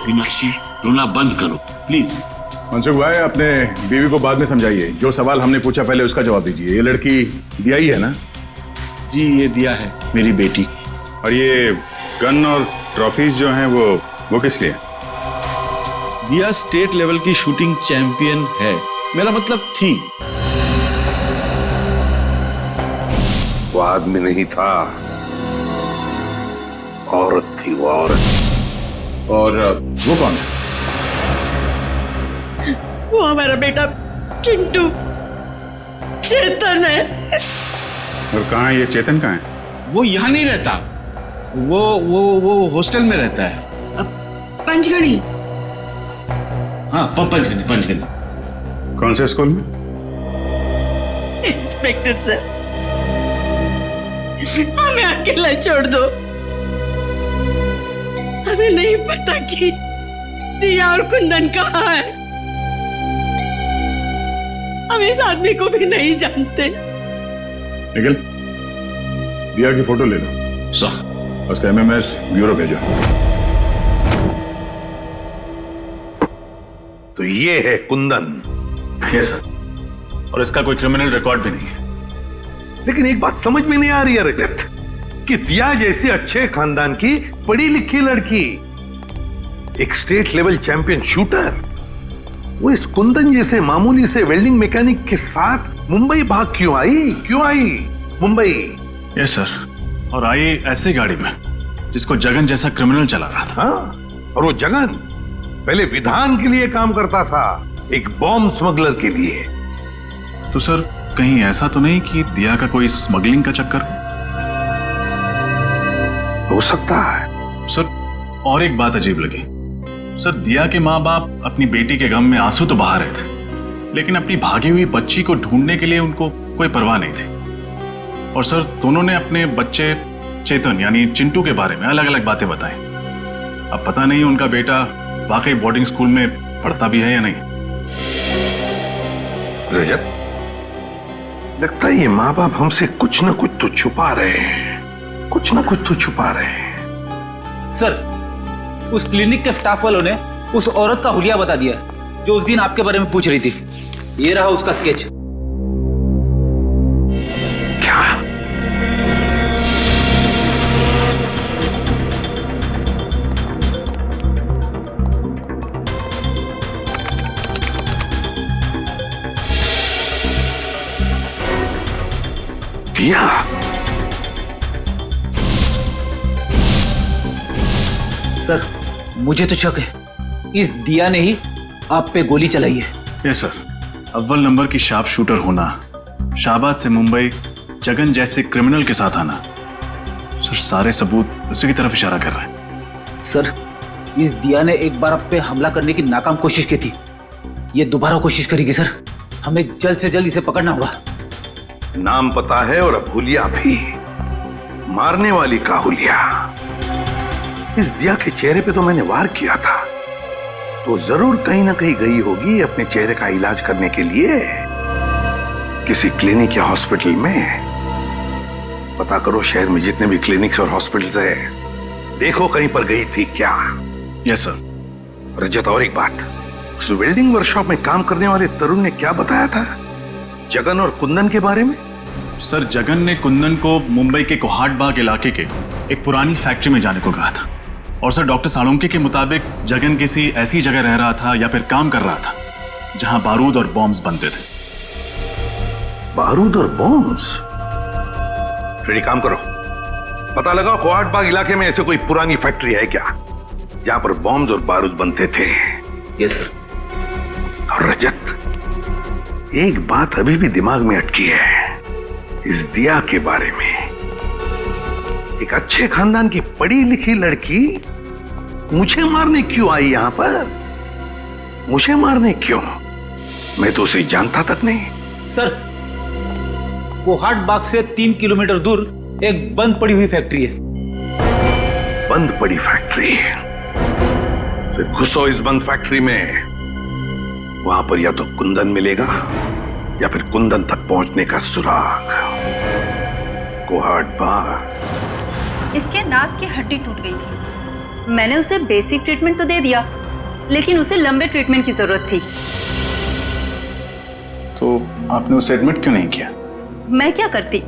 [SPEAKER 14] मीनाक्षी, रोना बंद करो प्लीज।
[SPEAKER 6] मनसुख भाई, अपने बीवी को बाद में समझाइए। जो सवाल हमने पूछा पहले उसका जवाब दीजिए। ये लड़की दिया ही है ना?
[SPEAKER 14] जी, ये दिया है, मेरी बेटी।
[SPEAKER 6] और ये गन और ट्रॉफीज जो हैं वो किस लिए?
[SPEAKER 14] दिया स्टेट लेवल की शूटिंग चैंपियन है, मेरा मतलब थी।
[SPEAKER 1] वो आदमी नहीं था, औरत थी वो औरत।
[SPEAKER 6] और वो कौन है?
[SPEAKER 13] वो हमारा बेटा चिंटू, चेतन है।
[SPEAKER 6] और कहाँ है ये चेतन? कहाँ है?
[SPEAKER 14] वो यहाँ नहीं रहता, वो हॉस्टल में रहता है।
[SPEAKER 13] पंचगढ़ी।
[SPEAKER 14] हाँ, पंचगढ़ी।
[SPEAKER 6] कौन से स्कूल में?
[SPEAKER 13] इंस्पेक्टर सर, हमें अकेला छोड़ दो। हमें नहीं पता कि दिया और कुंदन कहाँ है। हम इस आदमी को भी नहीं जानते।
[SPEAKER 6] निखिल, दिया की फोटो ले लो।
[SPEAKER 14] सर।
[SPEAKER 6] उसका एमएमएस ब्यूरो भेजो।
[SPEAKER 1] तो ये है कुंदन।
[SPEAKER 6] Yes sir. और इसका कोई क्रिमिनल रिकॉर्ड भी नहीं है।
[SPEAKER 1] लेकिन एक बात समझ में नहीं आ रही है रजत, कि दिया जैसी अच्छे खानदान की पढ़ी लिखी लड़की, एक स्टेट लेवल चैंपियन शूटर, वो इस कुंदन जैसे मामूली से वेल्डिंग मैकेनिक के साथ मुंबई भाग क्यों आई मुंबई?
[SPEAKER 6] Yes sir. और आई ऐसी गाड़ी में जिसको जगन जैसा क्रिमिनल चला रहा था।
[SPEAKER 1] हाँ, और वो जगन पहले विधान के लिए काम करता था, एक बॉम्ब स्मगलर के लिए।
[SPEAKER 6] तो सर, कहीं ऐसा तो नहीं कि दिया का कोई स्मगलिंग का चक्कर
[SPEAKER 1] हो सकता है
[SPEAKER 6] सर। और एक बात अजीब लगी सर, दिया के माँ बाप अपनी बेटी के गम में आंसू तो बहा रहे थे, लेकिन अपनी भागी हुई बच्ची को ढूंढने के लिए उनको कोई परवाह नहीं थी। और सर, दोनों ने अपने बच्चे चेतन यानी चिंटू के बारे में अलग अलग बातें बताई। अब पता नहीं उनका बेटा वाकई बोर्डिंग स्कूल में पढ़ता भी है या नहीं।
[SPEAKER 1] रजत, लगता है ये माँ बाप हमसे कुछ ना कुछ तो छुपा रहे हैं,
[SPEAKER 9] सर, उस क्लिनिक के स्टाफ वालों ने उस औरत का हुलिया बता दिया जो उस दिन आपके बारे में पूछ रही थी। ये रहा उसका स्केच।
[SPEAKER 1] क्या? दिया?
[SPEAKER 9] सर, मुझे तो शक है इस दिया ने ही आप पे गोली चलाई है।
[SPEAKER 6] Yes sir. अव्वल नंबर की शार्प शूटर होना, शाहबाद से मुंबई जगन जैसे क्रिमिनल के साथ आना, सर सारे सबूत उसी की तरफ इशारा कर रहे हैं।
[SPEAKER 9] सर, इस दिया ने एक बार आप पे हमला करने की नाकाम कोशिश की थी, ये दोबारा कोशिश करेगी। सर, हमें जल्द से जल्द इसे पकड़ना होगा।
[SPEAKER 1] नाम पता है और अब हुलिया भी, मारने वाली का हुलिया। इस दिया के चेहरे पे तो मैंने वार किया था, तो जरूर कहीं ना कहीं गई होगी अपने चेहरे का इलाज करने के लिए किसी क्लिनिक या हॉस्पिटल में। पता करो शहर में जितने भी क्लिनिक्स और हॉस्पिटल्स है, देखो कहीं पर गई थी क्या।
[SPEAKER 6] Yes sir.
[SPEAKER 1] रजत, और एक बात, उस वेल्डिंग वर्कशॉप में काम करने वाले तरुण ने क्या बताया था जगन और कुंदन के बारे में?
[SPEAKER 6] सर, जगन ने कुंदन को मुंबई के कोहाट बाग इलाके के एक पुरानी फैक्ट्री में जाने को कहा था। और सर, डॉक्टर साळुंके के मुताबिक जगन किसी ऐसी जगह रह रहा था या फिर काम कर रहा था जहां बारूद और बॉम्ब्स बनते थे।
[SPEAKER 1] बारूद और बॉम्ब्स? फिर एक काम करो, पता लगाओ कोहाट बाग इलाके में ऐसे कोई पुरानी फैक्ट्री है क्या जहां पर बॉम्ब्स और बारूद बनते थे।
[SPEAKER 9] Yes sir.
[SPEAKER 1] और रजत, एक बात अभी भी दिमाग में अटकी है इस दिया के बारे में। एक अच्छे खानदान की पढ़ी लिखी लड़की मुझे मारने क्यों आई यहां पर? मुझे मारने क्यों? मैं तो उसे जानता तक नहीं।
[SPEAKER 9] सर, कोहाट बाग से 3 किलोमीटर दूर एक बंद पड़ी हुई फैक्ट्री है।
[SPEAKER 1] बंद पड़ी फैक्ट्री? फिर घुसो इस बंद फैक्ट्री में, वहां पर या तो कुंदन मिलेगा या फिर कुंदन तक पहुंचने का सुराग।
[SPEAKER 6] कुहाड़ बा।
[SPEAKER 15] इसके नाक की हड्डी टूट गई थी। मैंने उसे बेसिक ट्रीटमेंट तो दे दिया, लेकिन उसे लंबे ट्रीटमेंट की जरूरत थी।
[SPEAKER 6] तो आपने उसे एडमिट क्यों नहीं किया?
[SPEAKER 15] मैं क्या करती,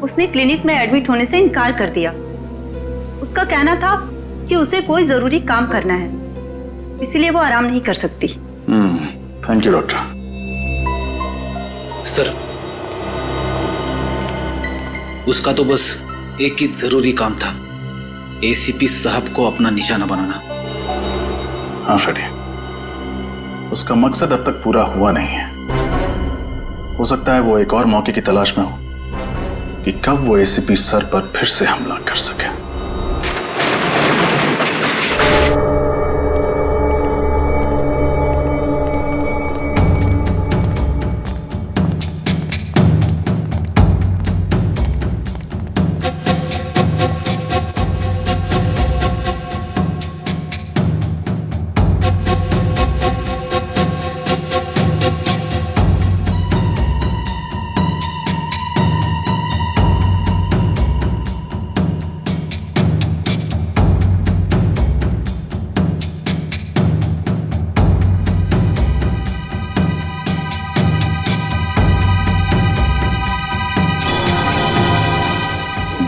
[SPEAKER 15] उसने क्लिनिक में एडमिट होने से इनकार कर दिया। उसका कहना था कि उसे कोई जरूरी काम करना है, इसलिए वो आराम नहीं कर सकती।
[SPEAKER 6] Thank you doctor.
[SPEAKER 7] सर, उसका तो बस एक ही जरूरी काम था, एसीपी साहब को अपना निशाना बनाना।
[SPEAKER 6] हाँ फ्रेडी, उसका मकसद अब तक पूरा हुआ नहीं है। हो सकता है वो एक और मौके की तलाश में हो कि कब वो एसीपी सर पर फिर से हमला कर सके।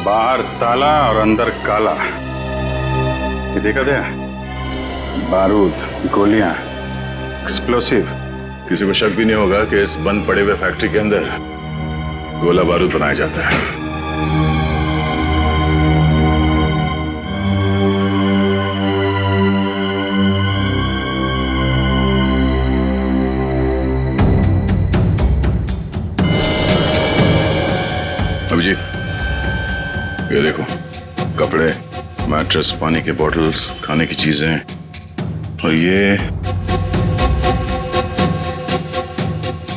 [SPEAKER 6] बाहर ताला और अंदर काला। ये देखा था? बारूद, गोलियां, एक्सप्लोसिव। किसी को शक भी नहीं होगा कि इस बंद पड़े हुए फैक्ट्री के अंदर गोला बारूद बनाया जाता है। अभिजीत, ये देखो, कपड़े, मैट्रेस, पानी के बॉटल्स, खाने की चीजें, और ये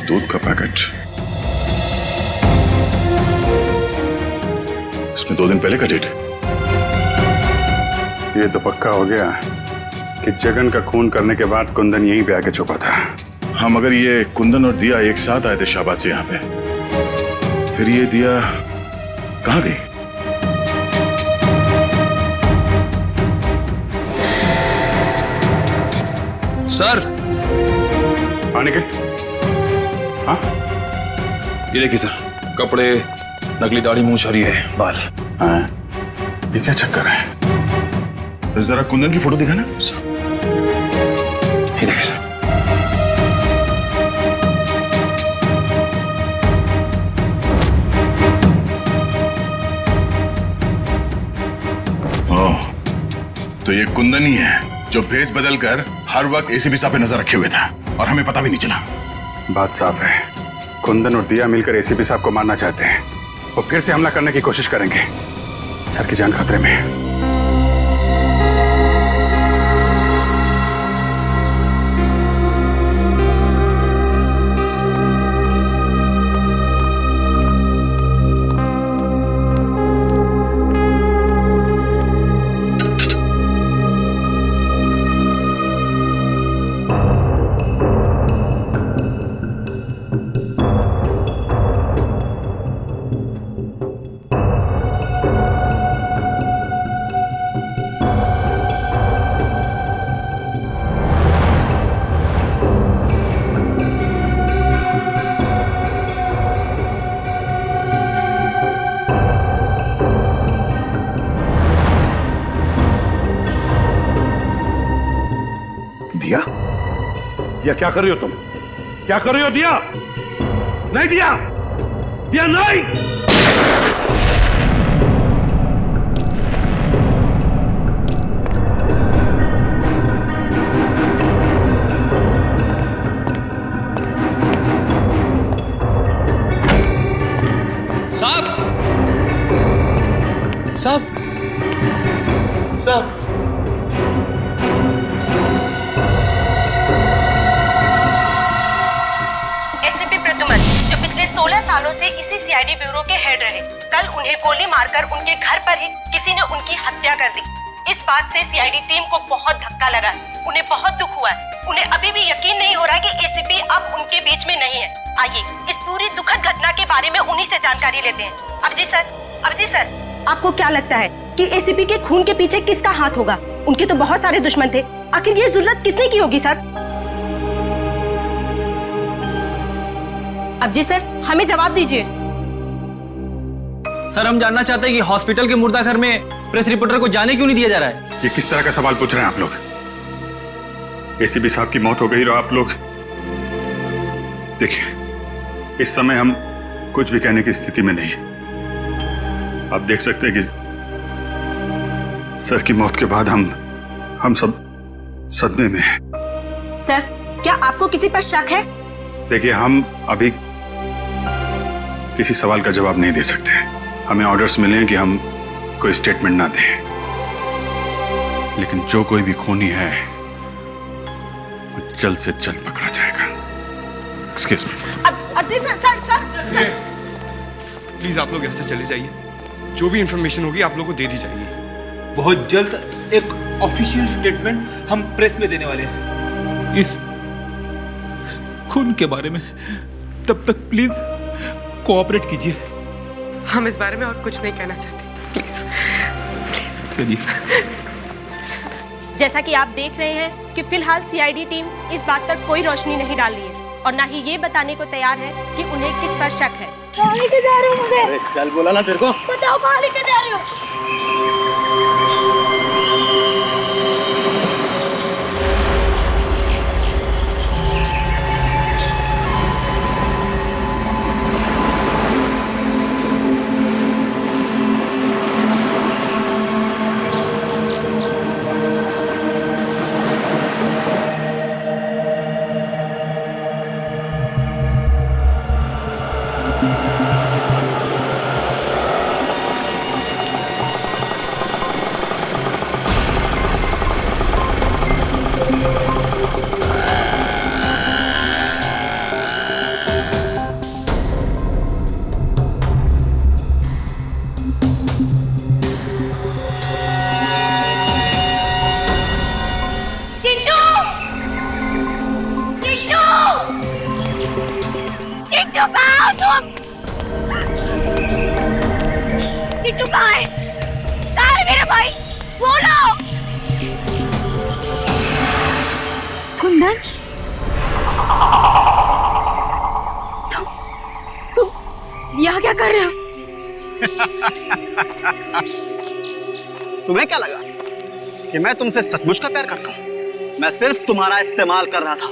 [SPEAKER 6] दूध का पैकेट। इसमें 2 दिन पहले का डेट है।
[SPEAKER 16] ये तो पक्का हो गया कि जगन का खून करने के बाद कुंदन यहीं पे आके छुपा था।
[SPEAKER 6] हाँ, मगर ये कुंदन और दिया एक साथ आए थे शाहबाद से यहाँ पे। फिर ये दिया कहाँ गई?
[SPEAKER 16] सर, आने के? हाँ,
[SPEAKER 14] ये देखिए सर, कपड़े, नकली दाढ़ी, मूंछ और ये बाल।
[SPEAKER 6] हाँ, ये क्या चक्कर है? तो जरा कुंदन की फोटो दिखाना।
[SPEAKER 14] ये देखिए सर।
[SPEAKER 6] ओह, तो ये कुंदन ही है जो भेस बदलकर हर वक्त एसीपी साहब पे नजर रखे हुए था और हमें पता भी नहीं चला।
[SPEAKER 16] बात साफ है, कुंदन और दिया मिलकर एसीपी साहब को मारना चाहते हैं। वो फिर से हमला करने की कोशिश करेंगे। सर की जान खतरे में है।
[SPEAKER 1] दिया? दिया क्या कर रही हो तुम? क्या कर रही हो दिया? नहीं दिया, दिया नहीं।
[SPEAKER 5] साहब, साहब, साहब।
[SPEAKER 8] जो पिछले 16 सालों से इसी सीआईडी ब्यूरो के हेड रहे, कल उन्हें गोली मारकर उनके घर पर ही किसी ने उनकी हत्या कर दी। इस बात से सीआईडी टीम को बहुत धक्का लगा, उन्हें बहुत दुख हुआ है। उन्हें अभी भी यकीन नहीं हो रहा कि एसीपी अब उनके बीच में नहीं है। आइए इस पूरी दुखद घटना के बारे में उन्हीं से जानकारी लेते हैं। अब जी सर, अब जी सर, आपको क्या लगता है कि एसीपी के खून के पीछे किसका हाथ होगा? उनके तो बहुत सारे दुश्मन थे, आखिर ये जरूरत किसने की होगी सर? अब जी सर, हमें जवाब दीजिए।
[SPEAKER 4] सर, हम जानना चाहते हैं कि हॉस्पिटल के मुर्दा घर में प्रेस रिपोर्टर को जाने क्यों नहीं दिया जा रहा है?
[SPEAKER 6] ये किस तरह का सवाल पूछ रहे हैं आप लोग? एसीपी साहब की मौत हो गई और आप लोग देखिए, इस समय हम कुछ भी कहने की स्थिति में नहीं। आप देख सकते हैं कि सर की मौत के बाद हम सब सदमे में हैं।
[SPEAKER 8] सर, क्या आपको किसी पर शक है?
[SPEAKER 6] देखिए, हम अभी किसी सवाल का जवाब नहीं दे सकते। हमें ऑर्डर्स मिले हैं कि हम कोई स्टेटमेंट ना दें, लेकिन जो कोई भी खूनी है वो जल्द से जल्द पकड़ा जाएगा। Excuse me.
[SPEAKER 8] अब जी सर।
[SPEAKER 17] प्लीज आप लोग यहाँ से चले जाइए। जो भी इंफॉर्मेशन होगी आप लोगों को दे दी जाएगी।
[SPEAKER 9] बहुत जल्द एक ऑफिशियल स्टेटमेंट हम प्रेस में देने वाले हैं इस खून के बारे में। तब तक प्लीज कोऑपरेट कीजिए।
[SPEAKER 18] हम इस बारे में और कुछ नहीं कहना चाहते, प्लीज प्लीज।
[SPEAKER 9] चलिए।
[SPEAKER 8] जैसा कि आप देख रहे हैं कि फिलहाल सीआईडी टीम इस बात पर कोई रोशनी नहीं डाल रही है और ना ही ये बताने को तैयार है कि उन्हें किस पर शक है।
[SPEAKER 4] कहाँ लेके जा रहे हो मुझे? चल बोला ना तेरे को।
[SPEAKER 8] बताओ कहाँ लेके जा रहे हो?
[SPEAKER 12] चिट्टू कहाँ है? कहाँ है मेरा भाई? बोलो। कुंदन, तुम यहाँ क्या कर रहे हो?
[SPEAKER 4] तुम्हें क्या लगा कि मैं तुमसे सचमुच का प्यार करता हूँ? मैं सिर्फ तुम्हारा इस्तेमाल कर रहा था।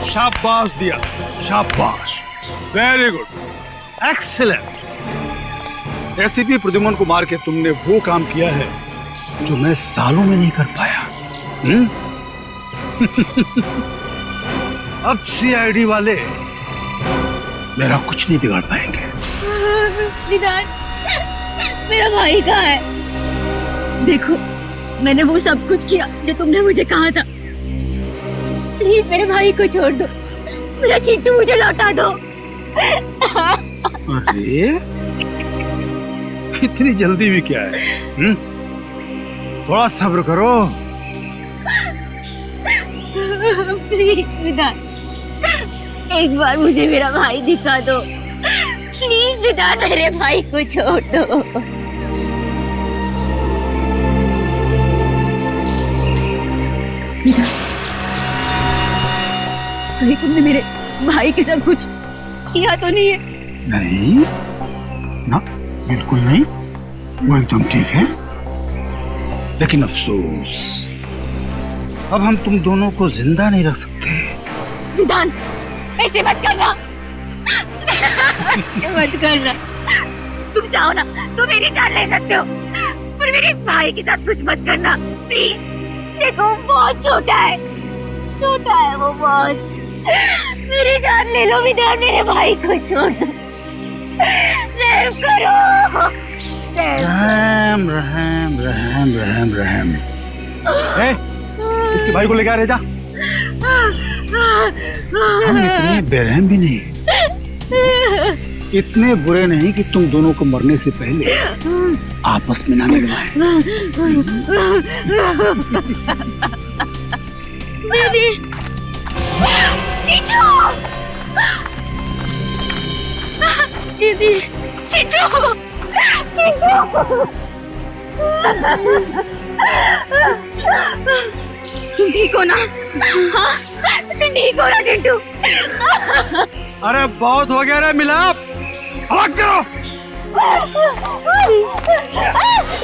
[SPEAKER 2] शाबाश दिया, शाबाश, very good, excellent. ACP Pradyuman को मार के तुमने वो काम किया है जो मैं सालों में नहीं कर पाया। अब सीआईडी वाले मेरा कुछ नहीं बिगाड़ पाएंगे।
[SPEAKER 12] विधान, मेरा भाई कहाँ है? देखो, मैंने वो सब कुछ किया जो तुमने मुझे कहा था। प्लीज मेरे भाई को छोड़ दो, मेरा चिट्टू मुझे लौटा दो।
[SPEAKER 2] अरे इतनी जल्दी भी क्या है? थोड़ा सब्र करो।
[SPEAKER 12] प्लीज विधान, एक बार मुझे मेरा भाई दिखा दो। प्लीज विधान, मेरे भाई को छोड़ दो। विधान, कहीं तुमने मेरे भाई के साथ कुछ किया तो नहीं है?
[SPEAKER 2] नहीं ना, बिल्कुल नहीं, वो एकदम ठीक है। लेकिन अफसोस, अब हम तुम दोनों को जिंदा नहीं रख सकते।
[SPEAKER 12] विधान, ऐसे मत करना। ऐसे मत करना। तुम चाहो ना तो मेरी जान ले सकते हो, पर मेरे भाई के साथ कुछ मत करना, प्लीज। देखो बहुत छोटा है वो बहुत। मेरी जान ले लो विधान, मेरे भाई को छोड़ दो, रहम करो।
[SPEAKER 7] रहम रहम रहम रहम रहम। इसके भाई को लेके आ रहे जा। हम इतने बेरहम भी नहीं, इतने बुरे नहीं कि तुम दोनों को मरने से पहले आपस में ना मिलवाएं।
[SPEAKER 12] बेबी चिट्टू, दीदी चिट्टू, तुम ठीक हो ना? हाँ, तुम ठीक हो ना चिट्टू?
[SPEAKER 7] अरे बहुत हो गया रे मिलाप, अलग करो।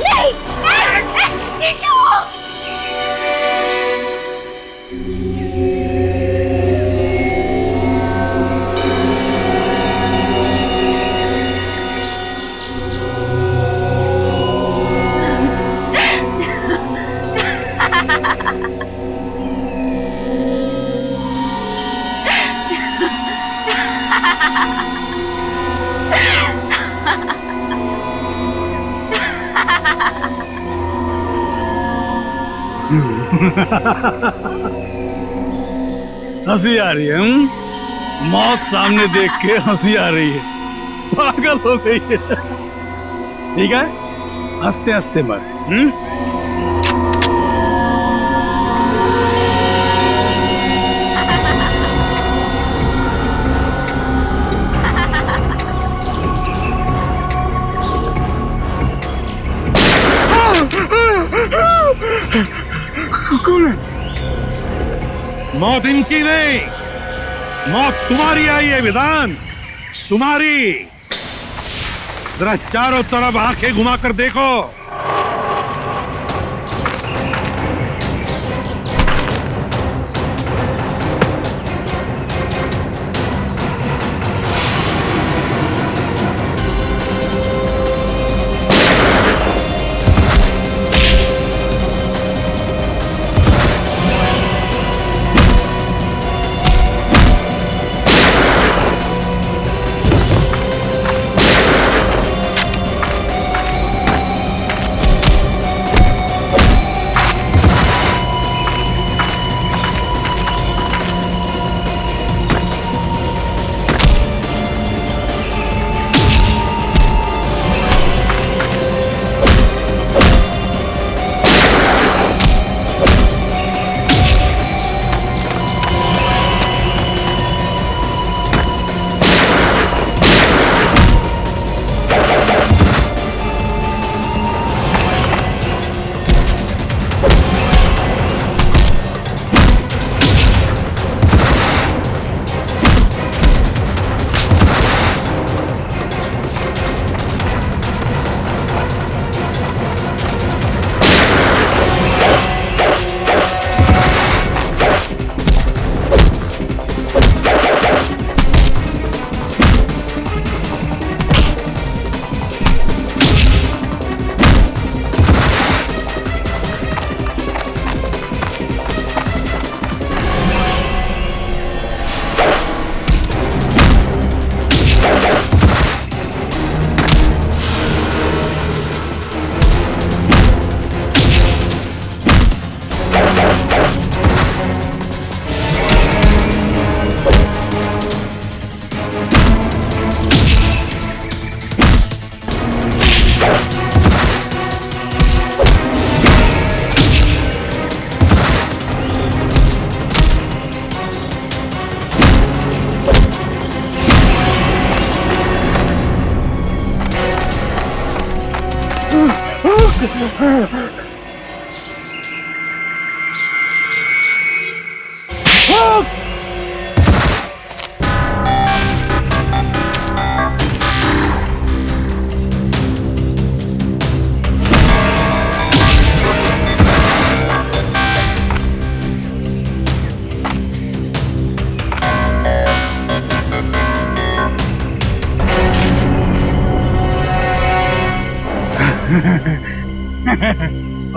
[SPEAKER 12] नहीं, चिट्टू।
[SPEAKER 7] हंसी आ रही है। मौत सामने देख के हंसी आ रही है, पागल हो गई है। ठीक है, हंसते हंसते मर।
[SPEAKER 1] कौन है? मौत इनकी नहीं, मौत तुम्हारी आई है विधान, तुम्हारी। जरा चारों तरफ आंखें घुमाकर देखो।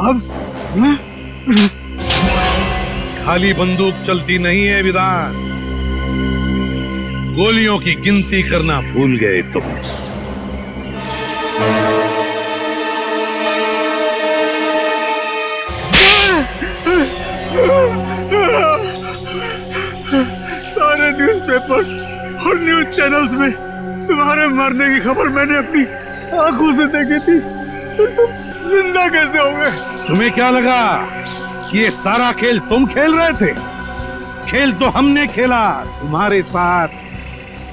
[SPEAKER 7] अब
[SPEAKER 1] खाली बंदूक चलती नहीं है विधान, गोलियों की गिनती करना भूल गए तुम।
[SPEAKER 7] सारे न्यूज़पेपर्स और न्यूज़ चैनल्स में तुम्हारे मरने की खबर मैंने अपनी आंखों से देखी थी, तो तुम जिंदा कैसे हो गए?
[SPEAKER 1] तुम्हें क्या लगा कि ये सारा खेल तुम खेल रहे थे? खेल तो हमने खेला तुम्हारे साथ,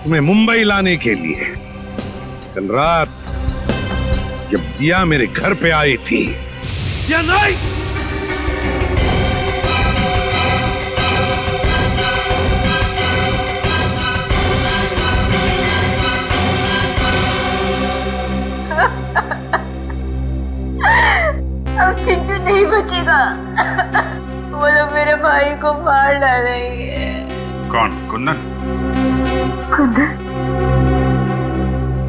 [SPEAKER 1] तुम्हें मुंबई लाने के लिए। कल रात जब दिया मेरे घर पे आई थी, या नहीं?
[SPEAKER 12] अब चिंटू नहीं बचेगा। वो लोग मेरे भाई को मार डालेंगे।
[SPEAKER 6] कौन? कुंदन?
[SPEAKER 12] कुंदन?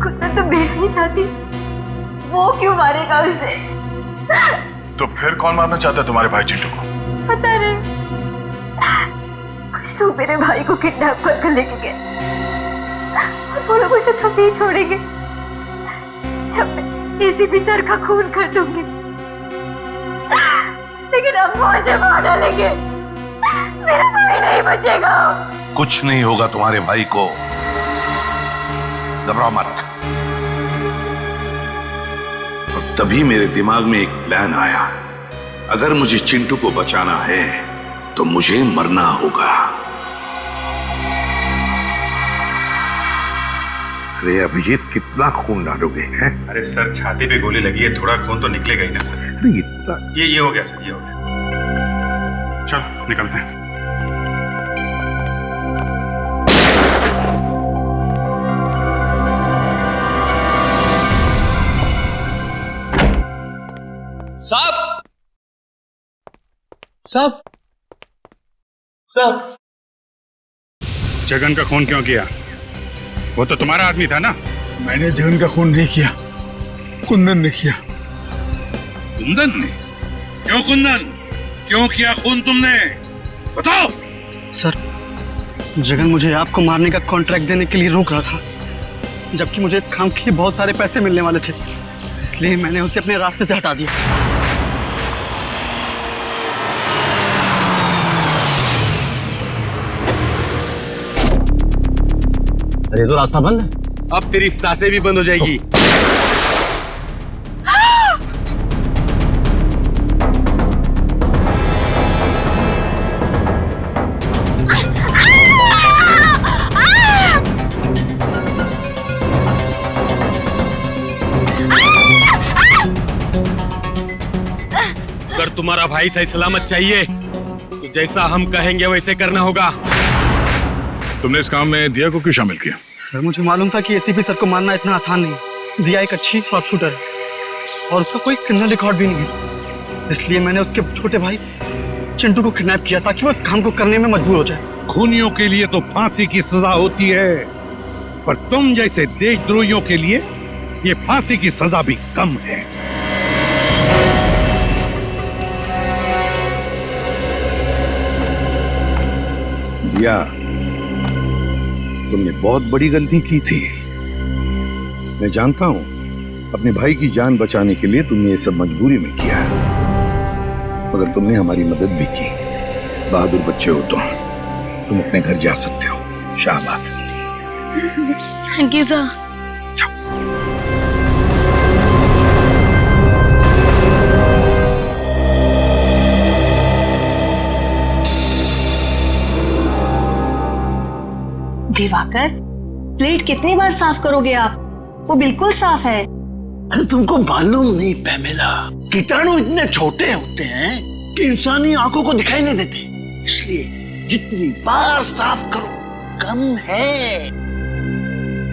[SPEAKER 12] कुंदन तो मेरा ही साथी, वो क्यों मारेगा उसे?
[SPEAKER 6] तो फिर कौन मारना चाहता है तुम्हारे भाई चिंटू को?
[SPEAKER 12] पता नहीं, कुछ लोग मेरे भाई को किडनैप करके लेके गए और वो लोग उसे तो नहीं छोड़ेंगे जब मैं एसीपी सर का खून कर दूंगी। लेकिन अब वो उसे मार डालेंगे, मेरा भाई नहीं बचेगा।
[SPEAKER 1] कुछ नहीं होगा तुम्हारे भाई को, घबराओ मत। और तभी मेरे दिमाग में एक प्लान आया, अगर मुझे चिंटू को बचाना है तो मुझे मरना होगा। अरे अभिजीत, कितना खून डालोगे हैं?
[SPEAKER 6] अरे सर, छाती पे गोली लगी है, थोड़ा खून तो निकलेगा ही ना सर।
[SPEAKER 1] अरे इतना
[SPEAKER 6] ये हो गया सर, ये हो गया। चलो निकलते हैं।
[SPEAKER 5] साहब, साहब, साहब,
[SPEAKER 16] जगन का खून क्यों किया? वो तो तुम्हारा आदमी था ना?
[SPEAKER 7] मैंने जगन का खून नहीं किया, कुंदन ने किया।
[SPEAKER 1] कुंदन ने? क्यों कुंदन? क्यों किया खून तुमने? बताओ।
[SPEAKER 4] सर, जगन मुझे आपको मारने का कॉन्ट्रैक्ट देने के लिए रोक रहा था, जबकि मुझे इस काम के लिए बहुत सारे पैसे मिलने वाले थे, इसलिए मैंने उसे अपने रास्ते से हटा दिया।
[SPEAKER 5] अरे तो रास्ता बंद है।
[SPEAKER 9] अब तेरी सांसें भी बंद हो जाएगी। अगर तुम्हारा भाई सही सलामत चाहिए तो जैसा हम कहेंगे वैसे करना होगा।
[SPEAKER 16] तुमने इस काम में दिया को क्यों शामिल किया?
[SPEAKER 4] सर, मुझे मालूम था कि एसीपी सर को मारना इतना आसान नहीं है। दिया एक अच्छी शॉर्ट शूटर है और उसका कोई क्रिमिनल रिकॉर्ड भी नहीं है, इसलिए मैंने उसके छोटे भाई चिंटू को किडनैप किया ताकि वो इस काम को करने में मजबूर हो जाए।
[SPEAKER 1] खूनियों के लिए तो फांसी की सजा होती है, पर तुम जैसे देशद्रोहियों के लिए ये फांसी की सजा भी कम है। दिया, तुमने बहुत बड़ी गलती की थी। मैं जानता हूं अपने भाई की जान बचाने के लिए तुमने ये सब मजबूरी में किया, मगर तुमने हमारी मदद भी की। बहादुर बच्चे हो तुम अपने घर जा सकते हो। शाबाश।
[SPEAKER 12] Thank you sir.
[SPEAKER 15] Diwakar, plate कितनी बार साफ करोगे आप? वो बिल्कुल साफ है।
[SPEAKER 13] अरे तुमको मालूम नहीं पैमेला, कीटाणु इतने छोटे होते हैं कि इंसानी आंखों को दिखाई नहीं देते, इसलिए जितनी बार साफ करो कम है।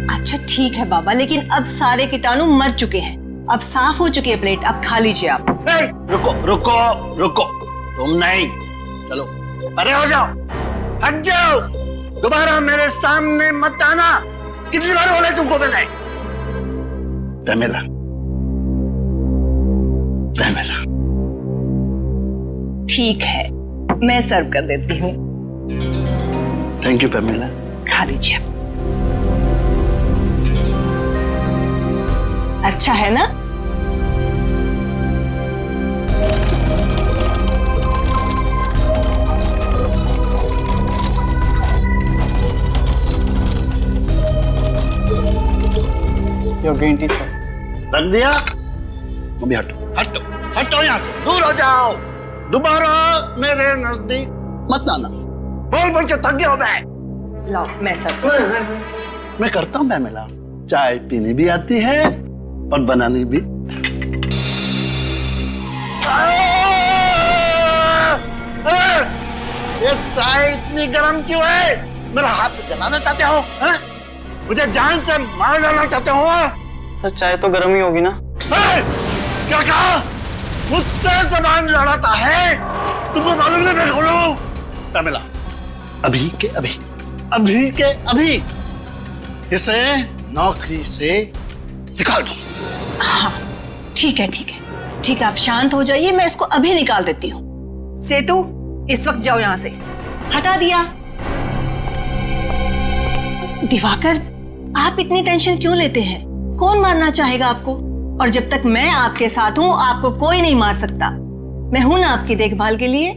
[SPEAKER 15] अच्छा ठीक है बाबा, लेकिन अब सारे कीटाणु मर चुके हैं, अब साफ हो चुकी है प्लेट, अब खा लीजिए आप।
[SPEAKER 13] रुको रुको रुको, तुम नहीं, चलो परे हो जाओ, हट जाओ, दोबारा मेरे सामने मत आना। कितनी बार बोले तुमको मैंने? पैमेला, पैमेला,
[SPEAKER 15] ठीक है,
[SPEAKER 8] मैं सर्व कर देती हूँ।
[SPEAKER 13] Thank you Pramila.
[SPEAKER 8] खा लीजिए। अच्छा है ना?
[SPEAKER 4] Your green tea sir.
[SPEAKER 13] रख दिया? अभी हटो हटो हटो, यहाँ से दूर हो जाओ। दोबारा मेरे नजदीक मत आना। बोल बोल के थक गया हो मैं।
[SPEAKER 8] लाओ मैं सर्व।
[SPEAKER 13] मैं करता हूँ प्रमिला। चाय पीनी भी आती है और बनानी भी। ये चाय इतनी गर्म क्यों है? मेरा हाथ से जलाना चाहते हो? मुझे जान से मार डालना चाहते हो?
[SPEAKER 4] सर चाय तो गर्म ही होगी ना।
[SPEAKER 13] क्या कहा? मुझसे जबान लड़ाता है? तुमको मालूम नहीं मैं कौन हूं? प्रमिला, अभी के अभी, अभी के अभी इसे नौकरी से निकाल दो।
[SPEAKER 8] हाँ ठीक है ठीक है ठीक है, आप शांत हो जाइए, मैं इसको अभी निकाल देती हूँ। सेतु, इस वक्त जाओ यहाँ से। हटा दिया। दिवाकर, आप इतनी टेंशन क्यों लेते हैं? कौन मारना चाहेगा आपको? और जब तक मैं आपके साथ हूं आपको कोई नहीं मार सकता। मैं हूं ना आपकी देखभाल के लिए।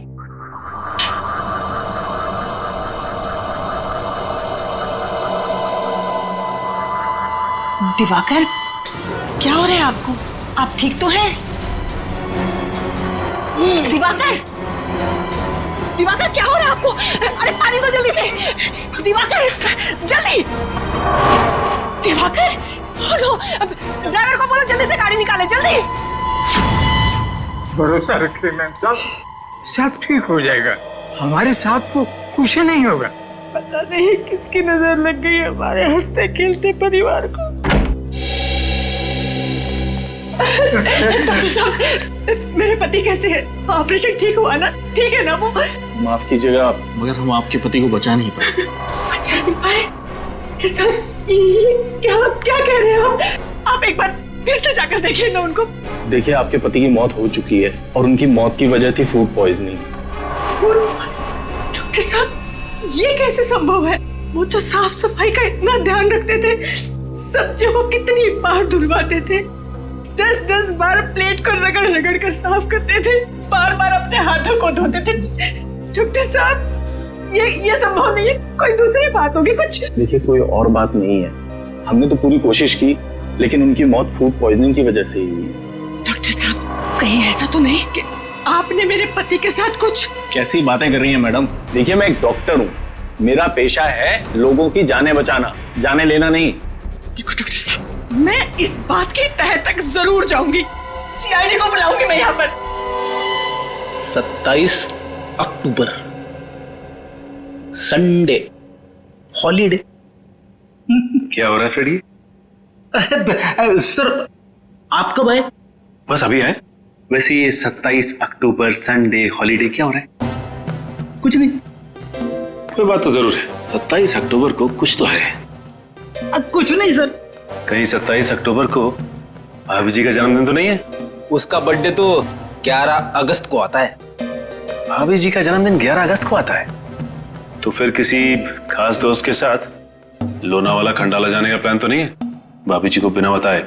[SPEAKER 8] दिवाकर, क्या हो रहा है आपको? आप ठीक तो हैं? दिवाकर, दिवाकर क्या हो रहा है आपको? अरे पानी दो जल्दी से। दिवाकर जल्दी। दिवाकर, ड्राइवर को बोलो जल्दी से गाड़ी निकाले, जल्दी।
[SPEAKER 7] भरोसा रखिए मैम साहब, सब ठीक हो जाएगा। हमारे साथ को कुछ नहीं होगा। पता नहीं किसकी नजर लग गई हमारे हंसते खेलते परिवार को। डॉक्टर साहब, मेरे पति कैसे हैं? ऑपरेशन ठीक हुआ ना? ठीक है ना वो?
[SPEAKER 9] माफ कीजिएगा आप, मगर हम आपके पति को बचा नहीं पाए।
[SPEAKER 8] बचा नहीं पाए? डॉक्टर साहब, ये क्या कह रहे हैं आप एक बार फिर से जाकर देखिए ना उनको।
[SPEAKER 9] देखिए, आपके पति की मौत हो चुकी है और उनकी मौत की वजह थी फूड पॉइजनिंग।
[SPEAKER 8] डॉक्टर साहब, ये कैसे संभव है? वो तो साफ सफाई का इतना ध्यान रखते थे, सब्जियों को कितनी बार धुलवाते थे, 10-10 बार प्लेट को रगड़ रगड़ कर साफ करते थे, बार बार अपने हाथों को धोते थे। डॉक्टर साहब, ये संभव नहीं है, कोई दूसरी बात होगी कुछ।
[SPEAKER 9] देखिए, कोई और बात नहीं है, हमने तो पूरी कोशिश की, लेकिन उनकी मौत फूड पॉइजनिंग की वजह से ही हुई।
[SPEAKER 8] डॉक्टर साहब, कहीं ऐसा तो नहीं कि आपने मेरे पति के साथ कुछ?
[SPEAKER 9] कैसी बातें कर रही हैं मैडम? देखिए, मैं एक डॉक्टर हूँ, मेरा पेशा है लोगों की जानें बचाना, जाने लेना नहीं।
[SPEAKER 8] देखो डॉक्टर साहब, मैं इस बात की तह तक जरूर जाऊंगी, सीआईडी को बुलाऊंगी मैं यहाँ पर।
[SPEAKER 9] 27 अक्टूबर संडे, हॉलीडे।
[SPEAKER 6] क्या हो रहा है फ्रेडी?
[SPEAKER 9] सर, आप कब आए?
[SPEAKER 6] बस अभी आए। वैसे ये 27 अक्टूबर संडे हॉलीडे क्या हो रहा है?
[SPEAKER 9] कुछ नहीं।
[SPEAKER 6] कोई बात तो जरूर है, 27 अक्टूबर को कुछ तो है।
[SPEAKER 9] कुछ नहीं सर।
[SPEAKER 6] कहीं 27 अक्टूबर को भाभी जी का जन्मदिन तो नहीं है?
[SPEAKER 9] उसका बर्थडे तो 11 अगस्त को आता है।
[SPEAKER 6] भाभी जी का जन्मदिन 11 अगस्त को आता है? तो फिर किसी खास दोस्त के साथ लोनावाला खंडाला जाने का प्लान तो नहीं है? भाभी जी को बिना बताए?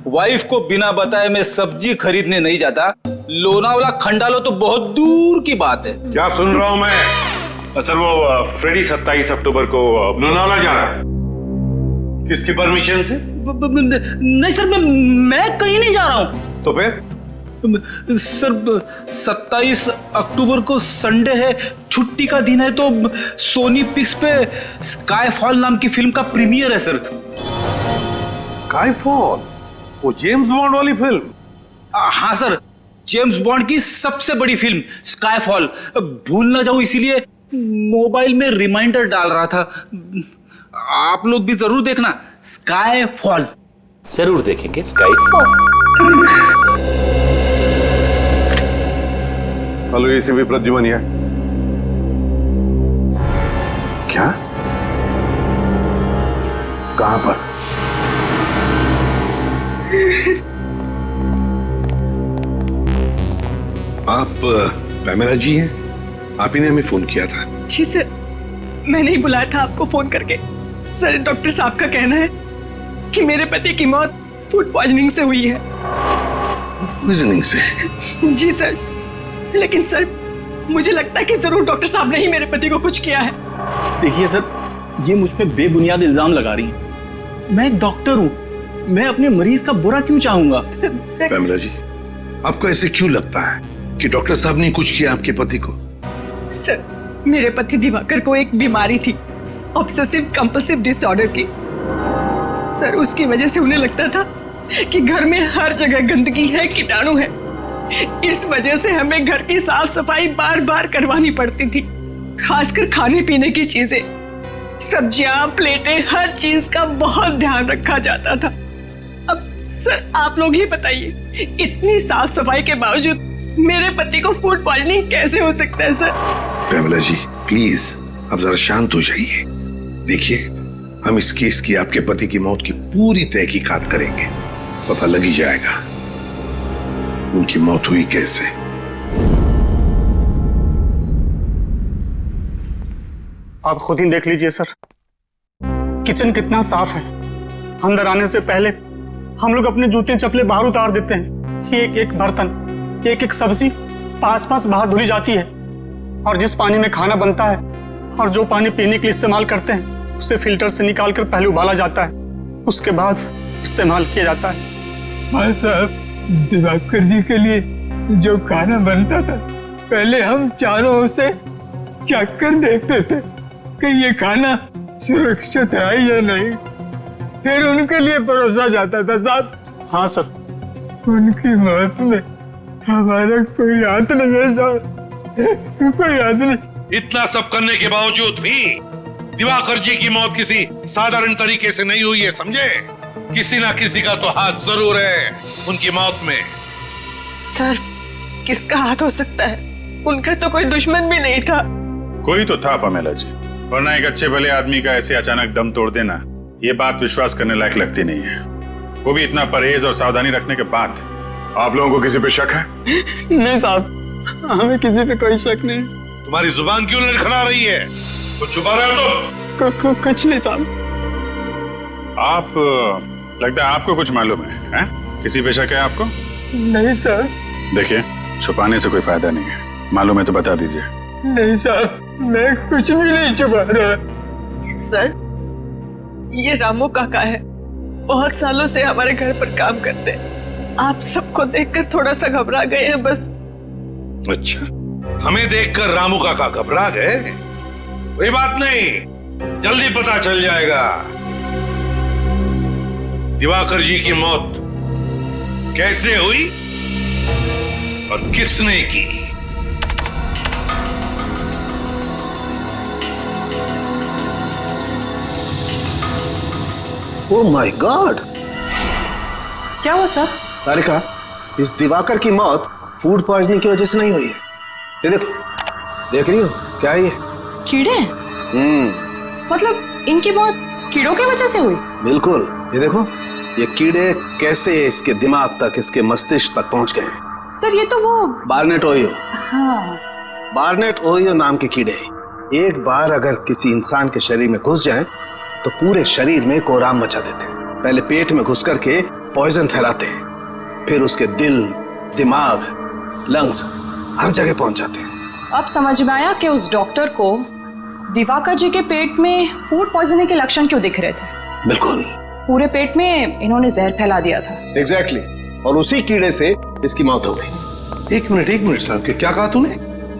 [SPEAKER 9] वाइफ को बिना बताए मैं सब्जी खरीदने नहीं जाता। लोनावाला खंडाला तो बहुत दूर की बात है।
[SPEAKER 1] क्या सुन रहा हूं मैं?
[SPEAKER 6] सर, वो फ्रेडी 27 अक्टूबर को
[SPEAKER 1] लोनावाला जा रहा है। किसकी परमिशन से?
[SPEAKER 9] नहीं सर, मैं कहीं नहीं जा रहा हूँ।
[SPEAKER 1] तो फिर?
[SPEAKER 9] सर, 27 अक्टूबर को संडे है, छुट्टी का दिन है, तो सोनी पिक्स पे स्काईफॉल नाम की फिल्म का प्रीमियर है सर।
[SPEAKER 1] स्काईफॉल? वो जेम्स बॉन्ड वाली फिल्म?
[SPEAKER 9] हाँ सर, जेम्स बॉन्ड की सबसे बड़ी फिल्म स्काईफॉल। भूल ना जाऊं इसीलिए मोबाइल में रिमाइंडर डाल रहा था। आप लोग भी जरूर देखना स्काईफॉल।
[SPEAKER 5] जरूर देखेंगे स्काईफॉल।
[SPEAKER 1] हेलो एसीपी प्रद्युमन है। क्या? कहां पर?
[SPEAKER 11] आप
[SPEAKER 1] पैमेला जी हैं, आप ही ने हमें फोन किया था।
[SPEAKER 18] जी सर, मैंने ही बुलाया था आपको फोन करके। सर, डॉक्टर साहब का कहना है कि मेरे पति की मौत फूड पॉइजनिंग से हुई है।
[SPEAKER 1] पॉइजनिंग से?
[SPEAKER 18] जी सर, लेकिन सर मुझे लगता है कि जरूर डॉक्टर साहब ने ही मेरे पति को कुछ किया है।
[SPEAKER 4] देखिए सर, ये मुझ पे बेबुनियाद इल्जाम लगा रही है। मैं एक डॉक्टर हूँ, मैं अपने मरीज का बुरा क्यों चाहूंगा?
[SPEAKER 1] पैमेला जी, आपको ऐसे क्यों लगता है कि डॉक्टर साहब ने कुछ किया आपके पति को?
[SPEAKER 18] सर, मेरे पति दिवाकर को एक बीमारी थी, ऑब्सेसिव कंपल्सिव डिसऑर्डर की। सर, उसकी वजह से उन्हें लगता था कि घर में हर जगह गंदगी है, कीटाणु है। इस वजह से हमें घर की साफ सफाई बार बार करवानी पड़ती थी, खासकर खाने पीने की चीजें, सब्जियां, प्लेटें, हर चीज का बहुत ध्यान रखा जाता था। अब सर आप लोग ही बताइए, इतनी साफ सफाई के बावजूद मेरे पति को फूड पॉइजनिंग कैसे हो सकता है? सर
[SPEAKER 1] पैमेला जी, प्लीज अब जरा शांत हो जाइए। देखिए, हम इस केस की, आपके पति की मौत की पूरी तहकीकात करेंगे, पता लग ही जाएगा उनकी मौत हुई कैसे।
[SPEAKER 4] आप खुद ही देख लीजिए सर, किचन कितना साफ है। अंदर आने से पहले हम लोग अपने जूते चप्पलें बाहर उतार देते हैं। एक एक बर्तन, एक एक सब्जी 5-5 बार धुली जाती है। और जिस पानी में खाना बनता है और जो पानी पीने के लिए इस्तेमाल करते हैं, उसे फिल्टर से निकाल कर पहले उबाला जाता है, उसके बाद इस्तेमाल किया जाता है।
[SPEAKER 7] हाँ साहब, दिवाकर जी के लिए जो खाना बनता था, पहले हम चारों ओर से चख कर देखते थे कि ये खाना सुरक्षित है या नहीं, फिर उनके लिए परोसा जाता था साहब।
[SPEAKER 4] हाँ सर।
[SPEAKER 7] उनकी मौत में हमारा कोई हाथ नहीं है साहब, कोई हाथ नहीं।
[SPEAKER 1] इतना सब करने के बावजूद भी दिवाकर जी की मौत किसी साधारण तरीके से नहीं हुई है, समझे? किसी ना किसी का तो हाथ जरूर है उनकी मौत में।
[SPEAKER 18] सर, किसका हाथ हो सकता है? उनका तो कोई दुश्मन भी नहीं था।
[SPEAKER 16] कोई तो था पैमेला जी, वरना एक अच्छे भले आदमी का ऐसे अचानक दम तोड़ देना, ये बात विश्वास करने लायक लगती नहीं है, वो भी इतना परहेज और सावधानी रखने के बाद।
[SPEAKER 6] आप लोगों को किसी पे शक है?
[SPEAKER 4] नहीं साहब, हमें किसी पे कोई शक नहीं।
[SPEAKER 1] तुम्हारी जुबान क्यों लड़खड़ा रही है? कुछ छुपा रहे हो तुम?
[SPEAKER 4] कुछ नहीं साहब।
[SPEAKER 16] आप, लगता है आपको कुछ मालूम है? किसी पे शक है आपको?
[SPEAKER 7] नहीं सर।
[SPEAKER 16] देखिए, छुपाने से कोई फायदा नहीं है, मालूम है तो बता दीजिए।
[SPEAKER 7] नहीं साहब, मैं कुछ भी नहीं छुपा रहा।
[SPEAKER 18] सर, ये रामू काका है, बहुत सालों से हमारे घर पर काम करते हैं। आप सबको देखकर थोड़ा सा घबरा गए हैं बस।
[SPEAKER 1] अच्छा, हमें देखकर रामू काका घबरा गए? कोई बात नहीं, जल्दी पता चल जाएगा दिवाकर जी की मौत कैसे हुई और किसने की।
[SPEAKER 2] Oh my God!
[SPEAKER 3] क्या हुआ सर?
[SPEAKER 2] तारिका, इस दिवाकर की मौत फूड पॉइजनिंग की वजह से नहीं हुई है। ये देखो, देख रही हो क्या है ये?
[SPEAKER 12] कीड़े? मतलब इनकी मौत कीड़ों की वजह से हुई?
[SPEAKER 2] बिल्कुल, ये देखो, ये कीड़े कैसे इसके दिमाग तक, इसके मस्तिष्क तक पहुंच गए हैं।
[SPEAKER 12] सर, ये तो वो
[SPEAKER 2] बार्नेट ओहियो।
[SPEAKER 12] हाँ।
[SPEAKER 2] बार्नेट ओहियो नाम के कीड़े एक बार अगर किसी इंसान के शरीर में घुस जाएं, तो पूरे शरीर में कोहराम मचा देते हैं। पहले पेट में घुस करके पॉइजन फैलाते हैं, फिर उसके दिल, दिमाग, लंग्स हर जगह पहुंच जाते हैं।
[SPEAKER 12] अब समझ में आया कि उस डॉक्टर को दिवाकर जी के पेट में फूड पॉइजनिंग के लक्षण क्यों दिख रहे थे।
[SPEAKER 2] बिल्कुल,
[SPEAKER 12] पूरे पेट में इन्होंने जहर फैला दिया था।
[SPEAKER 2] एग्जैक्टली, और उसी कीड़े से इसकी मौत हो गई।
[SPEAKER 1] एक मिनट साहब, क्या कहा तूने?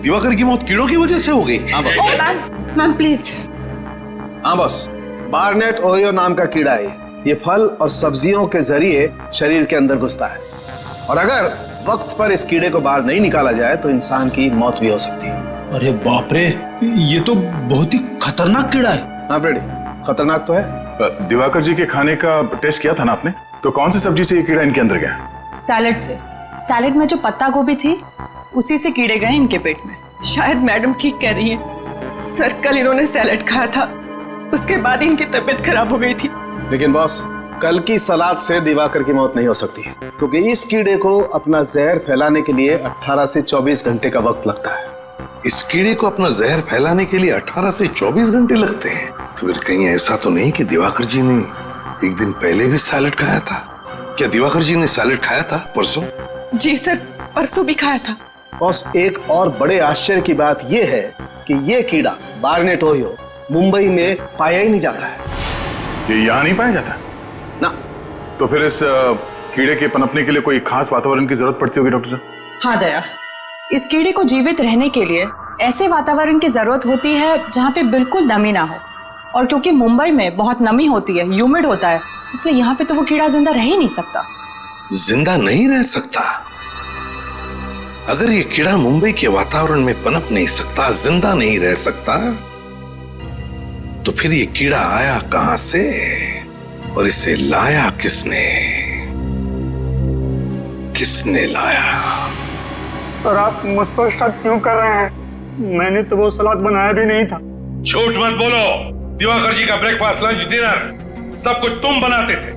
[SPEAKER 1] दिवाकर की मौत कीड़ों की वजह से हो गई?
[SPEAKER 2] हाँ बस।
[SPEAKER 12] Ma'am please.
[SPEAKER 2] हाँ बस, बार्नेट ओहियो नाम का कीड़ा है। ये फल और सब्जियों के जरिए शरीर के अंदर घुसता है, और अगर वक्त पर इस कीड़े को बाहर नहीं निकाला जाए तो इंसान की मौत भी हो सकती है।
[SPEAKER 9] अरे बाप रे, ये तो बहुत ही खतरनाक कीड़ा है।
[SPEAKER 2] हाँ फ्रेडी, खतरनाक तो है।
[SPEAKER 6] दिवाकर जी के खाने का टेस्ट किया था ना आपने? तो कौन सी सब्जी से ये कीड़ा इनके अंदर गया?
[SPEAKER 12] सैलेड से। सैलेड में जो पत्ता गोभी थी, उसी से कीड़े गए इनके पेट में।
[SPEAKER 18] शायद मैडम ठीक कह रही है। सर, कल इन्होंने सैलेड खाया था, उसके बाद इनकी तबीयत खराब हो गई थी।
[SPEAKER 2] लेकिन बॉस, कल की सलाद से दिवाकर की मौत नहीं हो सकती है, क्योंकि इस कीड़े को अपना जहर फैलाने के लिए 18 से 24 घंटे का वक्त लगता है।
[SPEAKER 1] इस कीड़े को अपना जहर फैलाने के लिए 18 से 24 घंटे लगते हैं? तो फिर कहीं ऐसा तो नहीं कि दिवाकर जी ने एक दिन पहले भी सैलेड खाया था? क्या दिवाकर जी ने सैलेड खाया था परसों?
[SPEAKER 18] जी सर, परसों भी खाया था।
[SPEAKER 2] बॉस, एक और बड़े आश्चर्य की बात यह है कि ये कीड़ा बार्नेट ओहियो मुंबई में पाया ही नहीं जाता है।
[SPEAKER 6] ये यहाँ नहीं पाया जाता
[SPEAKER 2] ना?
[SPEAKER 6] तो फिर इस कीड़े के पनपने के लिए कोई खास वातावरण की जरूरत पड़ती होगी डॉक्टर साहब?
[SPEAKER 19] हाँ दया, इस कीड़े को जीवित रहने के लिए ऐसे वातावरण की जरूरत होती है जहाँ पे बिल्कुल नमी ना हो, और क्योंकि मुंबई में बहुत नमी होती है, ह्यूमिड होता है, इसलिए यहाँ पे तो वो कीड़ा जिंदा रह ही नहीं सकता।
[SPEAKER 1] जिंदा नहीं रह सकता? अगर ये कीड़ा मुंबई के वातावरण में पनप नहीं सकता, जिंदा नहीं रह सकता, तो फिर ये कीड़ा आया कहां से और इसे लाया किसने? किसने लाया?
[SPEAKER 4] सर, आप मुझ पर शक क्यों कर रहे हैं? मैंने तो वो सलाद बनाया भी नहीं था।
[SPEAKER 1] झूठ मत बोलो। दिवाकर जी का ब्रेकफास्ट, लंच, डिनर सब कुछ तुम बनाते थे,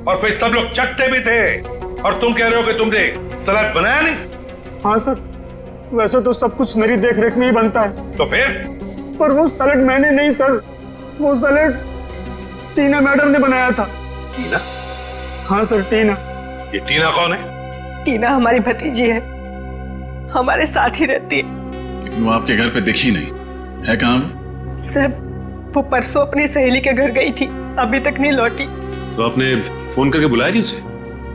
[SPEAKER 1] और फिर सब लोग चटते भी थे, और तुम कह रहे हो कि तुमने सलाद बनाया नहीं?
[SPEAKER 4] हाँ सर, वैसे तो सब कुछ मेरी देखरेख में ही बनता है।
[SPEAKER 1] तो फिर?
[SPEAKER 4] पर वो सैलेड मैंने नहीं सर, वो सैलेड टीना मैडम ने बनाया था।
[SPEAKER 1] टीना?
[SPEAKER 4] हाँ सर, टीना।
[SPEAKER 1] ये टीना कौन है?
[SPEAKER 18] टीना हमारी भतीजी है, हमारे साथ ही रहती है।
[SPEAKER 6] लेकिन वो आपके घर पे दिखी नहीं है। कहाँ?
[SPEAKER 18] सर, वो परसों अपनी सहेली के घर गई थी, अभी तक नहीं लौटी।
[SPEAKER 6] तो आपने फोन करके बुलाया नहीं उसे?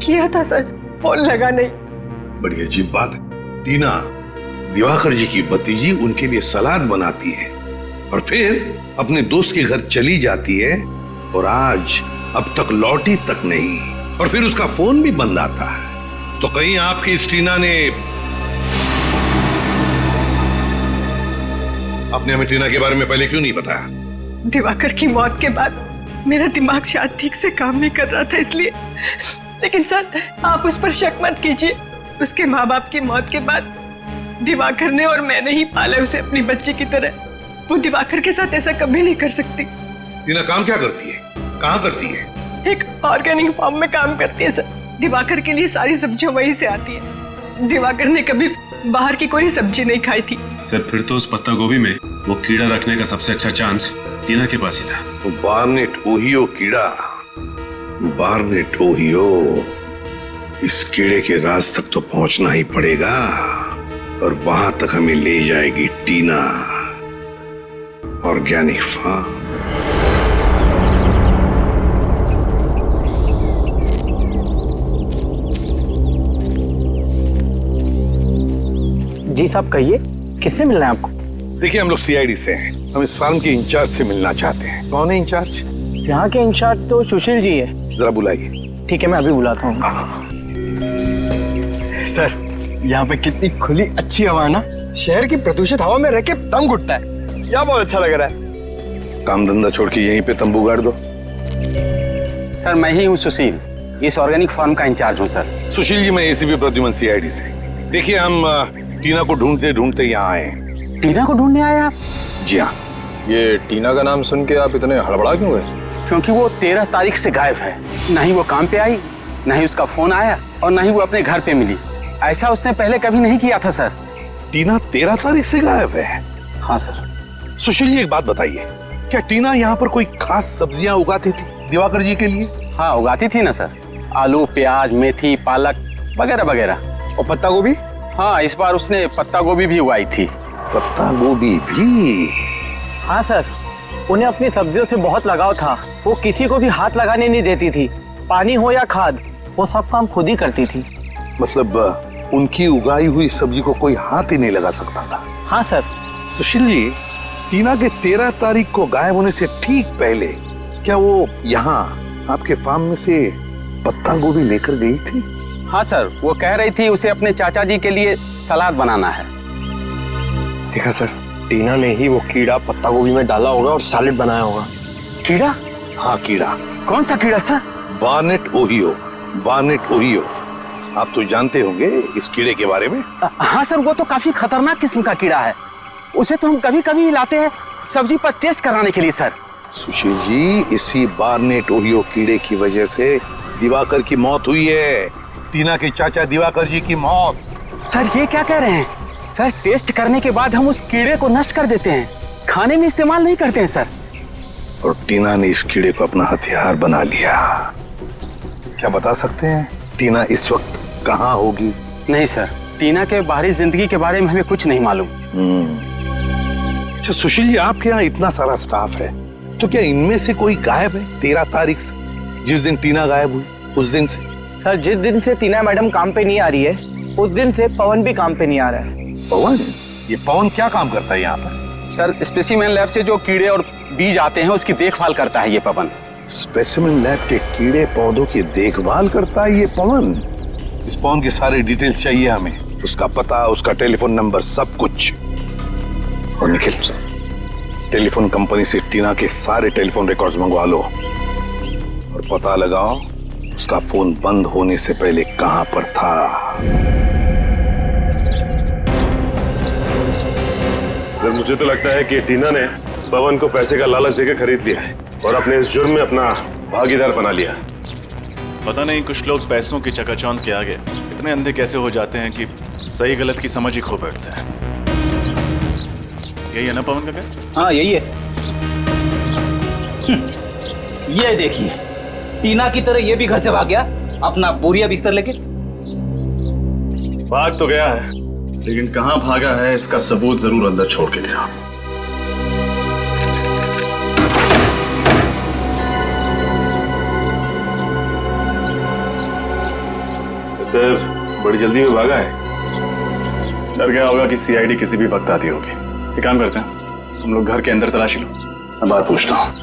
[SPEAKER 18] किया था सर, फोन लगा नहीं।
[SPEAKER 1] बड़ी अजीब बात है। टीना दिवाकर जी की भतीजी उनके लिए सलाद बनाती है, और फिर अपने दोस्त के घर चली जाती है, और आज अब तक लौटी तक नहीं, और फिर उसका फोन भी बंद आता है। तो कहीं आपकी इस टीना ने अपने हमें टीना के बारे में पहले क्यों नहीं बताया?
[SPEAKER 18] दिवाकर की मौत के बाद मेरा दिमाग शायद ठीक से काम नहीं कर रहा था, इसलिए। लेकिन सर, आप उस पर शक मत कीजिए। उसके माँ बाप की मौत के बाद दिवाकर ने और मैंने ही पाला उसे अपनी बच्ची की तरह। वो दिवाकर के साथ ऐसा कभी नहीं कर सकती।
[SPEAKER 1] टीना काम क्या करती है? कहाँ करती है?
[SPEAKER 18] एक ऑर्गेनिक फार्म में काम करती है सर। दिवाकर के लिए सारी सब्जियां वहीं से आती है। दिवाकर ने कभी बाहर की कोई सब्जी नहीं खाई थी।
[SPEAKER 20] सर, फिर तो उस पत्ता गोभी में वो कीड़ा रखने का सबसे अच्छा चांस टीना के पास ही था।
[SPEAKER 1] तो बार्नेट ओहियो कीड़ा, बार्नेट ओहियो, इस कीड़े के राज तक तो पहुंचना ही पड़ेगा, और वहां तक हमें ले जाएगी टीना ऑर्गेनिक फार्म।
[SPEAKER 21] जी साहब, कहिए, किससे मिलना है आपको?
[SPEAKER 1] देखिए, हम लोग सीआईडी से हैं। हम इस फार्म के इंचार्ज से मिलना चाहते हैं। कौन है इंचार्ज?
[SPEAKER 21] यहाँ के इंचार्ज तो सुशील जी है।
[SPEAKER 1] जरा बुलाइए।
[SPEAKER 21] ठीक है, मैं अभी बुलाता हूँ।
[SPEAKER 4] सर, यहाँ पे कितनी खुली अच्छी हवा है ना। शहर की प्रदूषित हवा में रह के दम घुटता है। क्या बहुत अच्छा लग रहा है।
[SPEAKER 1] काम धंधा छोड़ के यहीं पे तंबू गाड़ दो।
[SPEAKER 21] सर, मैं ही हूँ सुशील, इस ऑर्गेनिक फार्म का इंचार्ज हूँ सर।
[SPEAKER 1] सुशील जी, मैं एसीपी प्रद्युमन सीआईडी से। देखिए, हम टीना को ढूंढते ढूंढते यहाँ आए हैं।
[SPEAKER 21] टीना को ढूंढने आए आप?
[SPEAKER 1] जी हाँ।
[SPEAKER 21] ये टीना का नाम सुन के आप इतने हड़बड़ा क्यों गए? क्योंकि वो 13 तारीख से गायब है। न ही वो काम पे आई, न ही उसका फोन आया, और न ही वो अपने घर पे मिली। ऐसा उसने पहले कभी नहीं किया था सर।
[SPEAKER 1] टीना 13 तारीख से गायब है?
[SPEAKER 21] हाँ सर।
[SPEAKER 1] सुशील जी, एक बात बताइए, क्या टीना यहाँ पर कोई खास सब्जियां उगाती थी दिवाकर जी के लिए?
[SPEAKER 21] हाँ, उगाती थी ना सर, आलू, प्याज, मेथी, पालक वगैरह वगैरह।
[SPEAKER 4] और पत्ता गोभी?
[SPEAKER 21] हाँ, इस बार उसने पत्ता गोभी भी उगाई थी।
[SPEAKER 1] पत्ता गोभी भी?
[SPEAKER 21] हाँ सर, उन्हें अपनी सब्जियों से बहुत लगाव था। वो किसी को भी हाथ लगाने नहीं देती थी। पानी हो या खाद, वो सब काम खुद ही करती थी।
[SPEAKER 1] मतलब उनकी उगाई हुई सब्जी को कोई हाथ ही नहीं लगा सकता था?
[SPEAKER 21] हाँ सर।
[SPEAKER 1] सुशील जी, टीना के 13 तारीख को गायब होने से ठीक पहले क्या वो यहाँ आपके फार्म में से पत्ता गोभी लेकर गई थी?
[SPEAKER 21] हाँ सर, वो कह रही थी उसे अपने चाचा जी के लिए सलाद बनाना है।
[SPEAKER 4] देखा सर, टीना ने ही वो कीड़ा पत्ता गोभी में डाला होगा और सैलेड बनाया होगा।
[SPEAKER 21] कीड़ा?
[SPEAKER 1] हाँ, कीड़ा।
[SPEAKER 21] कौन सा कीड़ा sir?
[SPEAKER 1] Barnett Ohio. Barnett Ohio, आप तो जानते होंगे इस कीड़े के बारे में।
[SPEAKER 21] हाँ सर, वो तो काफी खतरनाक किस्म का कीड़ा है। उसे तो हम कभी कभी लाते हैं सब्जी पर टेस्ट कराने के लिए सर।
[SPEAKER 1] सुशील जी, इसी बार्नेट ओहियो कीड़े की वजह से दिवाकर की मौत हुई है। टीना के चाचा दिवाकर जी की मौत।
[SPEAKER 21] सर ये क्या कह रहे हैं? सर टेस्ट करने के बाद हम उस कीड़े को नष्ट कर देते हैं, खाने में इस्तेमाल नहीं करते हैं सर।
[SPEAKER 1] और टीना ने इस कीड़े को अपना हथियार बना लिया। क्या बता सकते हैं टीना इस वक्त कहाँ होगी?
[SPEAKER 21] नहीं सर, टीना के बाहरी जिंदगी के बारे में हमें कुछ नहीं मालूम।
[SPEAKER 1] अच्छा सुशील जी, आपके यहाँ इतना सारा स्टाफ है, तो क्या इनमें से कोई गायब है 13 तारीख से, जिस दिन टीना गायब हुई उस दिन से?
[SPEAKER 21] सर जिस दिन से टीना मैडम काम पे नहीं आ रही है, उस दिन से पवन भी काम पे नहीं आ रहा है।
[SPEAKER 1] पवन? ये पवन क्या काम करता है यहाँ पर?
[SPEAKER 21] सर स्पेसिमेन लैब से जो कीड़े और बीज आते हैं उसकी देखभाल करता है ये पवन।
[SPEAKER 1] स्पेसिमेन लैब के कीड़े पौधों की देखभाल करता है ये पवन? इस पवन की सारी डिटेल्स चाहिए हमें, उसका पता, उसका टेलीफोन नंबर, सब कुछ। और निखिल, टेलीफोन कंपनी से टीना के सारे टेलीफोन रिकॉर्ड्स मंगवा लो और पता लगाओ उसका फोन बंद होने से पहले कहां पर था।
[SPEAKER 20] मुझे तो लगता है कि टीना ने पवन को पैसे का लालच देकर खरीद लिया है और अपने इस जुर्म में अपना भागीदार बना लिया।
[SPEAKER 6] पता नहीं कुछ लोग पैसों की चकाचौंध के आगे इतने अंधे कैसे हो जाते हैं कि सही गलत की समझ ही खो बैठते हैं। यही है ना पवन का क्या?
[SPEAKER 5] हाँ यही है। ये देखिए, टीना की तरह ये भी घर से भाग गया अपना बोरिया बिस्तर लेके।
[SPEAKER 6] भाग तो गया है, लेकिन कहां भागा है इसका सबूत जरूर अंदर छोड़ के गया।
[SPEAKER 20] बड़ी जल्दी में भागा है।
[SPEAKER 6] डर गया होगा कि सीआईडी किसी भी वक्त आती होगी। एक काम करते हैं, तुम लोग घर के अंदर तलाशी लो, मैं बात पूछता हूँ।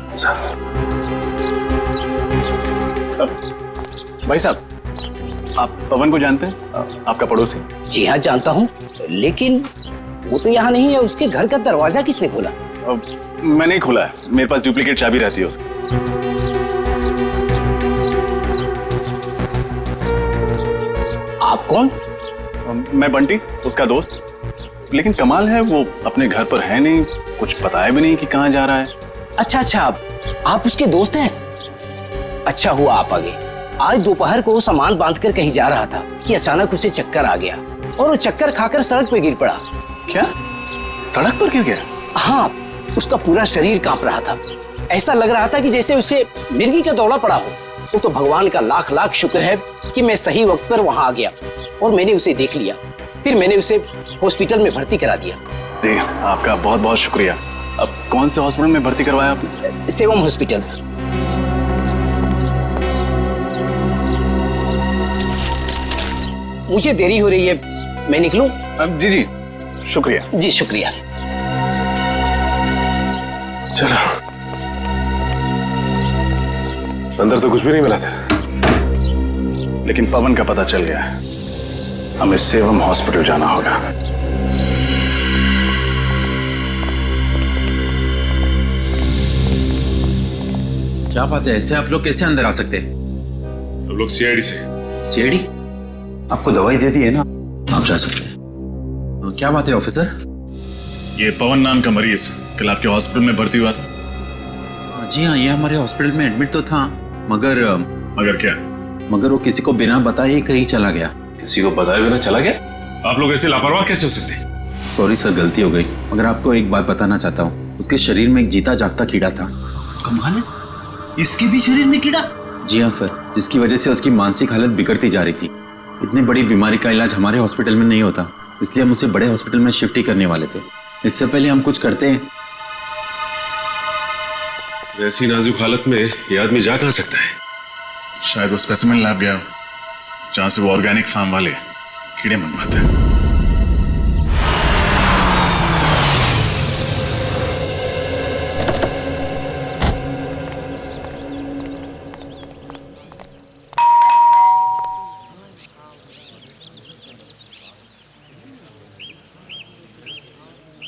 [SPEAKER 6] भाई साहब, आप पवन को जानते हैं? आपका पड़ोसी?
[SPEAKER 13] जी हाँ जानता हूँ, लेकिन वो तो यहाँ नहीं है। उसके घर का दरवाजा किसने खोला?
[SPEAKER 6] मैं नहीं खोला है, मेरे पास डुप्लीकेट चाबी रहती है उसकी।
[SPEAKER 13] आप कौन?
[SPEAKER 6] मैं बंटी, उसका दोस्त। लेकिन कमाल है, वो अपने घर पर है नहीं, कुछ बताया भी नहीं कि कहाँ जा रहा है।
[SPEAKER 13] अच्छा, आप उसके दोस्त हैं? अच्छा हुआ आप आ गए। आज दोपहर को सामान बांधकर कहीं जा रहा था कि अचानक उसे चक्कर आ गया और वो चक्कर खाकर सड़क पे गिर पड़ा।
[SPEAKER 6] क्या? सड़क पर गिर गया?
[SPEAKER 13] हाँ, उसका पूरा शरीर कांप रहा था। ऐसा लग रहा था कि जैसे उसे मिर्गी का दौरा पड़ा हो। वो तो भगवान का लाख लाख शुक्र है कि मैं सही वक्त पर वहां आ गया और मैंने उसे देख लिया। फिर मैंने उसे हॉस्पिटल में भर्ती करा दिया।
[SPEAKER 6] जी, आपका बहुत बहुत शुक्रिया। अब कौन से हॉस्पिटल में भर्ती करवाया आपने?
[SPEAKER 13] सेवम हॉस्पिटल। मुझे देरी हो रही है, मैं निकलूं?
[SPEAKER 6] जी जी, शुक्रिया।
[SPEAKER 13] जी शुक्रिया।
[SPEAKER 20] चलो, अंदर तो कुछ भी नहीं मिला सर।
[SPEAKER 6] लेकिन पवन का पता चल गया है, हमें सेवम हॉस्पिटल जाना होगा।
[SPEAKER 10] क्या बात है, ऐसे आप लोग कैसे अंदर आ सकते हैं?
[SPEAKER 20] हम लोग सीआईडी से।
[SPEAKER 10] सीआईडी? आपको दवाई दे दी है ना, आप जा सकते हैं। क्या बात है ऑफिसर?
[SPEAKER 6] ये पवन नाम का मरीज कल आपके हॉस्पिटल में भर्ती हुआ था?
[SPEAKER 10] जी हाँ, ये हमारे हॉस्पिटल में एडमिट तो था, मगर
[SPEAKER 6] क्या?
[SPEAKER 10] मगर वो किसी को बिना बताए ही कहीं चला गया।
[SPEAKER 20] किसी को बताए बिना चला गया? आप लोग ऐसे लापरवाह कैसे हो सकते?
[SPEAKER 10] सॉरी सर, गलती हो गई। मगर आपको एक बात बताना चाहता हूँ, उसके शरीर में एक जीता जागता कीड़ा था।
[SPEAKER 5] कमाल है, इसके भी शरीर में कीड़ा?
[SPEAKER 10] जी हाँ सर, जिसकी वजह से उसकी मानसिक हालत बिगड़ती जा रही थी। इतनी बड़ी बीमारी का इलाज हमारे हॉस्पिटल में नहीं होता, इसलिए हम उसे बड़े हॉस्पिटल में शिफ्ट ही करने वाले थे। इससे पहले हम कुछ करते हैं।
[SPEAKER 20] वैसी नाजुक हालत में ये आदमी जा कहाँ सकता है?
[SPEAKER 6] शायद वो स्पेसिमेन लैब गया, जहां से वो ऑर्गेनिक फार्म वाले कीड़े मंगवाते हैं।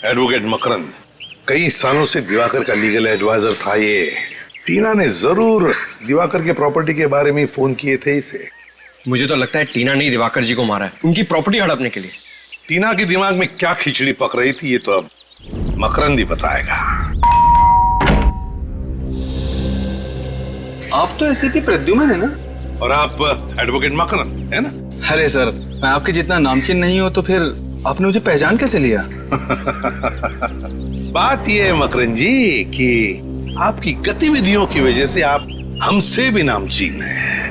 [SPEAKER 1] एडवोकेट मकरंद, कई सालों से दिवाकर का लीगल एडवाइजर था ये। टीना ने जरूर दिवाकर के प्रॉपर्टी के बारे में फोन किए थे इसे।
[SPEAKER 17] मुझे तो लगता है टीना ने दिवाकर जी को मारा है, उनकी प्रॉपर्टी हड़पने के लिए।
[SPEAKER 1] टीना के दिमाग में क्या खिचड़ी पक रही थी, ये तो अब मकरंद ही बताएगा।
[SPEAKER 17] आप तो एसीपी प्रद्युमन है ना?
[SPEAKER 1] और आप एडवोकेट मकरन है ना?
[SPEAKER 17] अरे सर, मैं आपके जितना नामचीन नहीं हूं तो फिर आपने मुझे पहचान कैसे लिया?
[SPEAKER 1] बात यह है मकरन जी कि आपकी गतिविधियों की वजह से आप हमसे भी नामचीन हैं।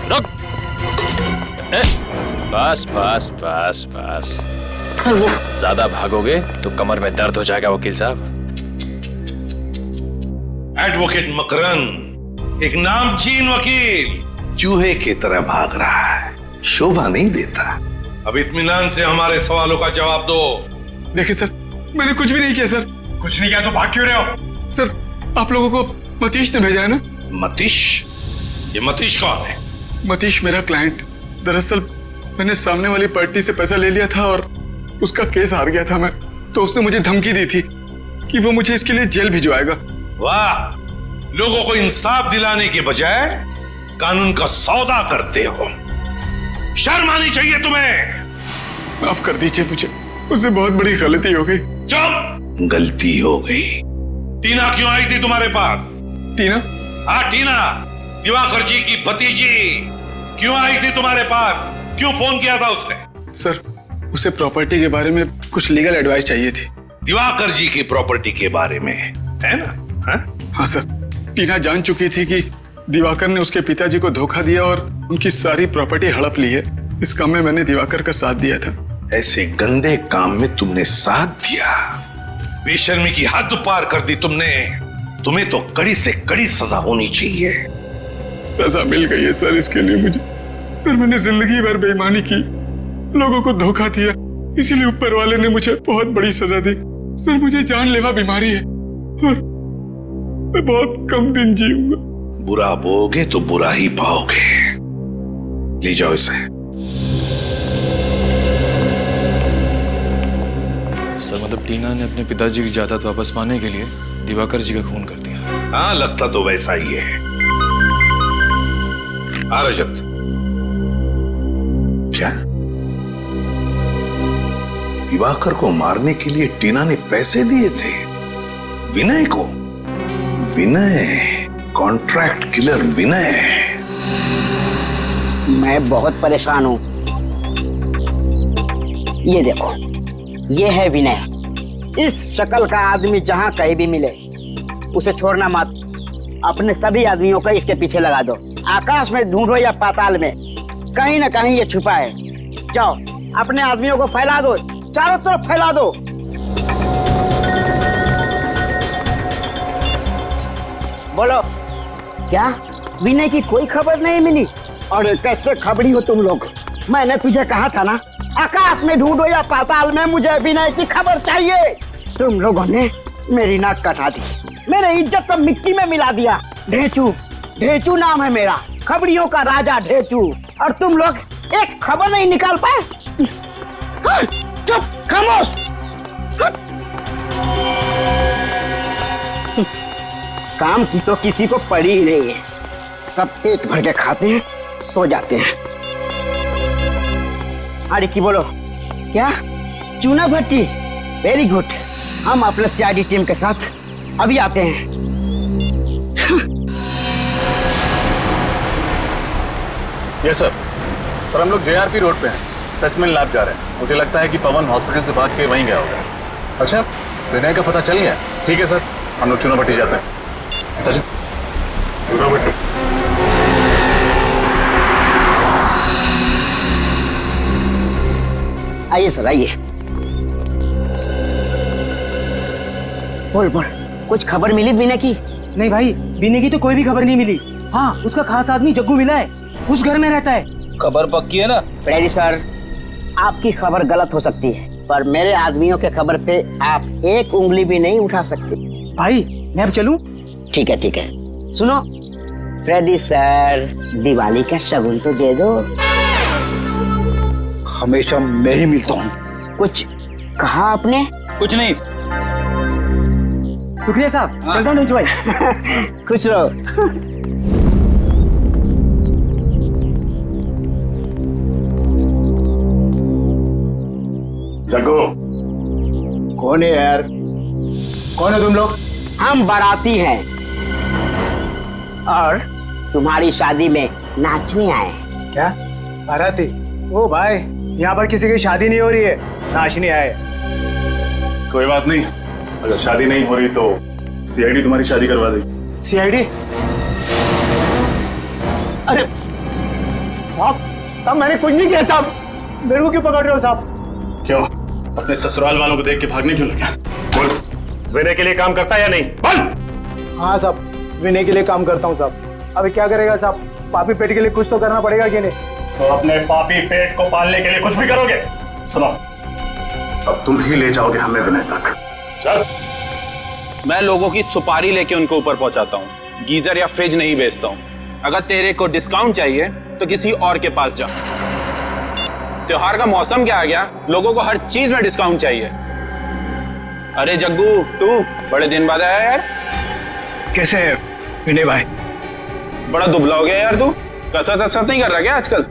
[SPEAKER 14] रुक! बस बस बस बस, ज्यादा भागोगे तो कमर में दर्द हो जाएगा वकील साहब।
[SPEAKER 1] एडवोकेट मकरन, एक नामचीन वकील चूहे की तरह भाग रहा है, शोभा नहीं देता। अब इत्मीनान से हमारे सवालों का जवाब दो।
[SPEAKER 17] देखिए सर, मैंने कुछ भी नहीं किया सर।
[SPEAKER 1] कुछ नहीं किया तो भाग क्यों रहे हो?
[SPEAKER 17] सर, आप लोगों को मतीश ने भेजा है ना?
[SPEAKER 1] मतीश? ये मतीश कौन है?
[SPEAKER 17] मतीश मेरा क्लाइंट। दरअसल मैंने सामने वाली पार्टी से पैसा ले लिया था और उसका केस हार गया था मैं, तो उसने मुझे धमकी दी थी कि वो मुझे इसके लिए जेल भिजवाएगा।
[SPEAKER 1] वाह, लोगों को इंसाफ दिलाने के बजाय कानून का सौदा करते हो। शर्म आनी चाहिए तुम्हें।
[SPEAKER 17] माफ कर दीजिए मुझे, उससे बहुत बड़ी गलती हो गई।
[SPEAKER 1] चुप! गलती हो गई। टीना क्यों आई थी तुम्हारे पास?
[SPEAKER 17] टीना?
[SPEAKER 1] हाँ, टीना, दिवाकर जी की भतीजी क्यों आई थी तुम्हारे पास? क्यों फोन किया था उसने?
[SPEAKER 17] सर, उसे प्रॉपर्टी के बारे में कुछ लीगल एडवाइस चाहिए थी।
[SPEAKER 1] दिवाकर जी की प्रॉपर्टी के बारे में, है ना?
[SPEAKER 17] हाँ सर, टीना जान चुकी थी कि दिवाकर ने उसके पिताजी को धोखा दिया और उनकी सारी प्रॉपर्टी हड़प ली है। इस काम में मैंने दिवाकर का साथ दिया था।
[SPEAKER 1] ऐसे गंदे काम में तुमने साथ दिया? बेशर्मी की हद पार कर दी तुमने। तुम्हें तो कड़ी से कड़ी सजा होनी चाहिए।
[SPEAKER 17] सजा मिल गई है सर इसके लिए मुझे। सर, मैंने जिंदगी भर बेईमानी की, लोगों को धोखा दिया, इसीलिए ऊपर वाले ने मुझे बहुत बड़ी सजा दी। सर, मुझे जानलेवा बीमारी है और मैं बहुत कम दिन जीऊंगा।
[SPEAKER 1] बुरा बोगे तो बुरा ही पाओगे। ले जाओ इसे।
[SPEAKER 14] सर, मतलब टीना ने अपने पिताजी की जायदाद वापस पाने के लिए दिवाकर जी का खून कर दिया।
[SPEAKER 1] हाँ, लगता तो वैसा ही है। आ रजत, क्या दिवाकर को मारने के लिए टीना ने पैसे दिए थे विनय को? विनय, कॉन्ट्रैक्ट किलर विनय।
[SPEAKER 13] मैं बहुत परेशान हूं। ये देखो, ये है विनय। इस शक्ल का आदमी जहां कहीं भी मिले उसे छोड़ना मत। अपने सभी आदमियों को इसके पीछे लगा दो। आकाश में ढूंढो या पाताल में, कहीं ना कहीं ये छुपा है। जाओ, अपने आदमियों को फैला दो, चारों तरफ फैला दो। बोलो, क्या विनय की कोई खबर नहीं मिली? और कैसे खबरी हो तुम लोग? मैंने तुझे कहा था ना, आकाश में ढूंढो या पाताल में, मुझे विनय की खबर चाहिए। तुम लोगों ने मेरी नाक कटा दी, मेरे इज्जत को मिट्टी में मिला दिया। ढेचू, ढेचू नाम है मेरा, खबरियों का राजा ढेचू। और तुम लोग एक खबर नहीं निकाल पाए। चुप, खामोश। काम की तो किसी को पड़ी ही नहीं है। सब पेट भर के खाते हैं, सो जाते हैं। अरे की बोलो, क्या चूना भट्टी? Very good. हम अपने सीआईडी टीम के साथ अभी आते हैं।
[SPEAKER 20] Yes sir. सर, हम लोग जेआरपी रोड पे हैं, स्पेसिमेन लैब जा रहे हैं। मुझे लगता है कि पवन हॉस्पिटल से भाग के वहीं गया होगा। अच्छा, विनय का पता चल गया? ठीक है सर, हम लोग चूना भट्टी जाते हैं। सर, चूना भट्टी।
[SPEAKER 13] आइए सर, आइए। बोल बोल, कुछ खबर मिली विनय की?
[SPEAKER 3] नहीं भाई, विनय की तो कोई भी खबर नहीं मिली। हाँ, उसका खास आदमी जग्गू मिला है, उस घर में रहता है।
[SPEAKER 5] खबर पक्की है ना?
[SPEAKER 13] फ्रेडी सर, आपकी खबर गलत हो सकती है, पर मेरे आदमियों के खबर पे आप एक उंगली भी नहीं उठा सकते।
[SPEAKER 3] भाई, मैं अब चलूं?
[SPEAKER 13] ठीक है ठीक है। सुनो फ्रेडी सर, दिवाली का शगुन तो दे दो।
[SPEAKER 5] हमेशा मैं ही मिलता हूँ।
[SPEAKER 13] कुछ कहा आपने?
[SPEAKER 5] कुछ नहीं।
[SPEAKER 3] शुक्रिया साहब, चलता हूँ भाई।
[SPEAKER 13] खुश रहो।
[SPEAKER 20] जग्गू।
[SPEAKER 13] कौन है यार?
[SPEAKER 21] कौन हो तुम लोग?
[SPEAKER 13] हम बाराती हैं और तुम्हारी शादी में नाचने आए हैं।
[SPEAKER 21] क्या बाराती? ओ भाई, यहाँ पर किसी की शादी नहीं हो रही है, नाचने आए।
[SPEAKER 6] कोई बात नहीं, अगर शादी नहीं हो रही तो सीआईडी तुम्हारी शादी करवा देगी।
[SPEAKER 21] सीआईडी? अरे साहब, साहब मैंने कुछ नहीं किया साहब, मेरे को क्यों पकड़ रहे हो साहब?
[SPEAKER 6] क्यों, अपने ससुराल वालों को देख के भागने क्यों लगा? बोल, विनय के लिए काम करता है या नहीं? बोल।
[SPEAKER 21] हाँ साहब, विनय के लिए काम करता हूँ साहब। अभी क्या करेगा साहब, पापी पेट के लिए कुछ तो करना पड़ेगा कि नहीं?
[SPEAKER 6] तो अपने पापी पेट को पालने के लिए कुछ भी करोगे? सुनो, अब तुम ही ले जाओगे हमें विनय तक। चल।
[SPEAKER 5] मैं लोगों की सुपारी लेके उनके ऊपर पहुंचाता हूँ, गीजर या फ्रिज नहीं बेचता हूँ। अगर तेरे को डिस्काउंट चाहिए तो किसी और के पास जा। त्योहार का मौसम क्या आ गया, लोगों को हर चीज में डिस्काउंट चाहिए। अरे जग्गू, तू बड़े दिन बाद आया यार।
[SPEAKER 21] कैसे है विनय भाई?
[SPEAKER 5] बड़ा दुबला हो गया यार तू, कसरत नहीं कर रहा क्या आजकल?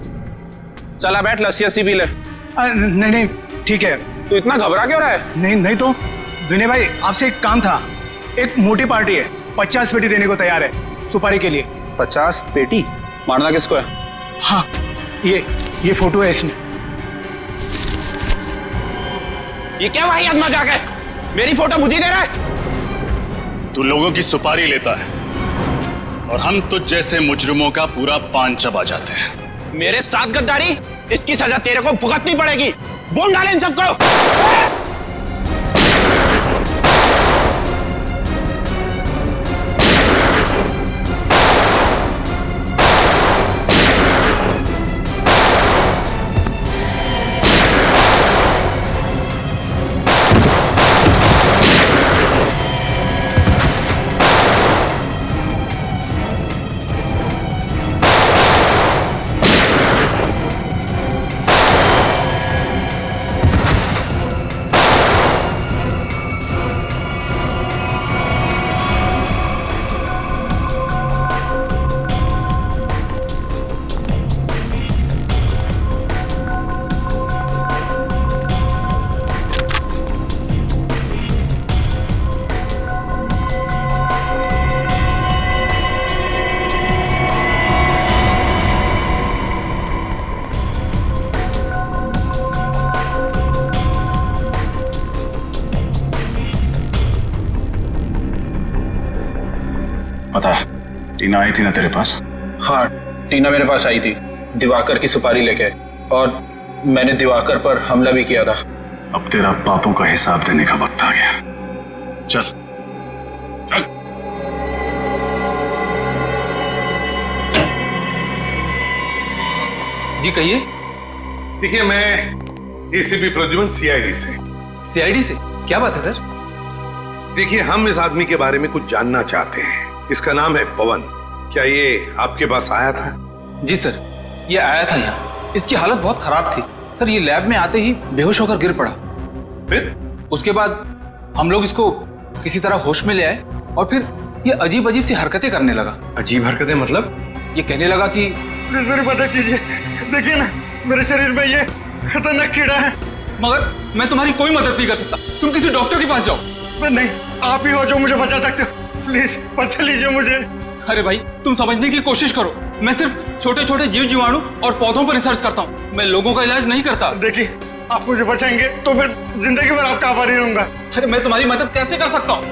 [SPEAKER 5] चला बैठ, लस्सी पी ले।
[SPEAKER 21] नहीं नहीं ठीक है।
[SPEAKER 5] तू इतना घबरा क्यों रहा है?
[SPEAKER 21] नहीं नहीं तो विनय भाई, आपसे एक काम था। एक मोटी पार्टी है, 50 पेटी देने को तैयार है सुपारी के लिए।
[SPEAKER 5] 50 पेटी? मारना किसको है?
[SPEAKER 21] हाँ, ये फोटो है इसमें।
[SPEAKER 5] ये क्या भाई मजाक है? मेरी फोटो मुझे दे रहा है?
[SPEAKER 6] तू लोगों की सुपारी लेता है और हम तुझ जैसे मुजरिमों का पूरा पान चबा जाते हैं।
[SPEAKER 5] मेरे साथ गद्दारी, इसकी सजा तेरे को भुगतनी पड़ेगी। बोल डाले इन सबको।
[SPEAKER 6] पता है, टीना आई थी ना तेरे पास?
[SPEAKER 5] हाँ, टीना मेरे पास आई थी दिवाकर की सुपारी लेके, और मैंने दिवाकर पर हमला भी किया था।
[SPEAKER 6] अब तेरा पापों का हिसाब देने का वक्त आ गया। चल चल।
[SPEAKER 9] जी कहिए।
[SPEAKER 1] देखिए, मैं एसीपी प्रद्युमन, सीआईडी से।
[SPEAKER 9] सीआईडी से? क्या बात है सर?
[SPEAKER 1] देखिए, हम इस आदमी के बारे में कुछ जानना चाहते हैं। इसका नाम है पवन। क्या ये आपके पास आया था?
[SPEAKER 9] जी सर, ये आया था यहाँ। इसकी हालत बहुत खराब थी सर। ये लैब में आते ही बेहोश होकर गिर पड़ा।
[SPEAKER 1] फिर उसके बाद
[SPEAKER 9] हम लोग इसको किसी तरह होश में ले आए, और फिर ये अजीब अजीब सी हरकतें करने लगा।
[SPEAKER 11] अजीब हरकतें मतलब?
[SPEAKER 9] ये कहने लगा कि
[SPEAKER 4] मेरी मदद कीजिए, देखिए ना मेरे शरीर में ये खतरनाक कीड़ा है।
[SPEAKER 9] मगर मैं तुम्हारी कोई मदद नहीं कर सकता, तुम किसी डॉक्टर के पास जाओ।
[SPEAKER 4] नहीं, आप ही हो जो मुझे बचा सकते हो। प्लीज बचा लीजिए मुझे।
[SPEAKER 9] अरे भाई, तुम समझने की कोशिश करो। मैं सिर्फ छोटे छोटे जीव जीवाणु और पौधों पर रिसर्च करता हूँ। मैं लोगों का इलाज नहीं करता।
[SPEAKER 4] देखिए, आप मुझे बचाएंगे तो मैं जिंदगी भर आपका आभारी रहूंगा।
[SPEAKER 9] अरे मैं तुम्हारी मदद कैसे कर सकता हूँ?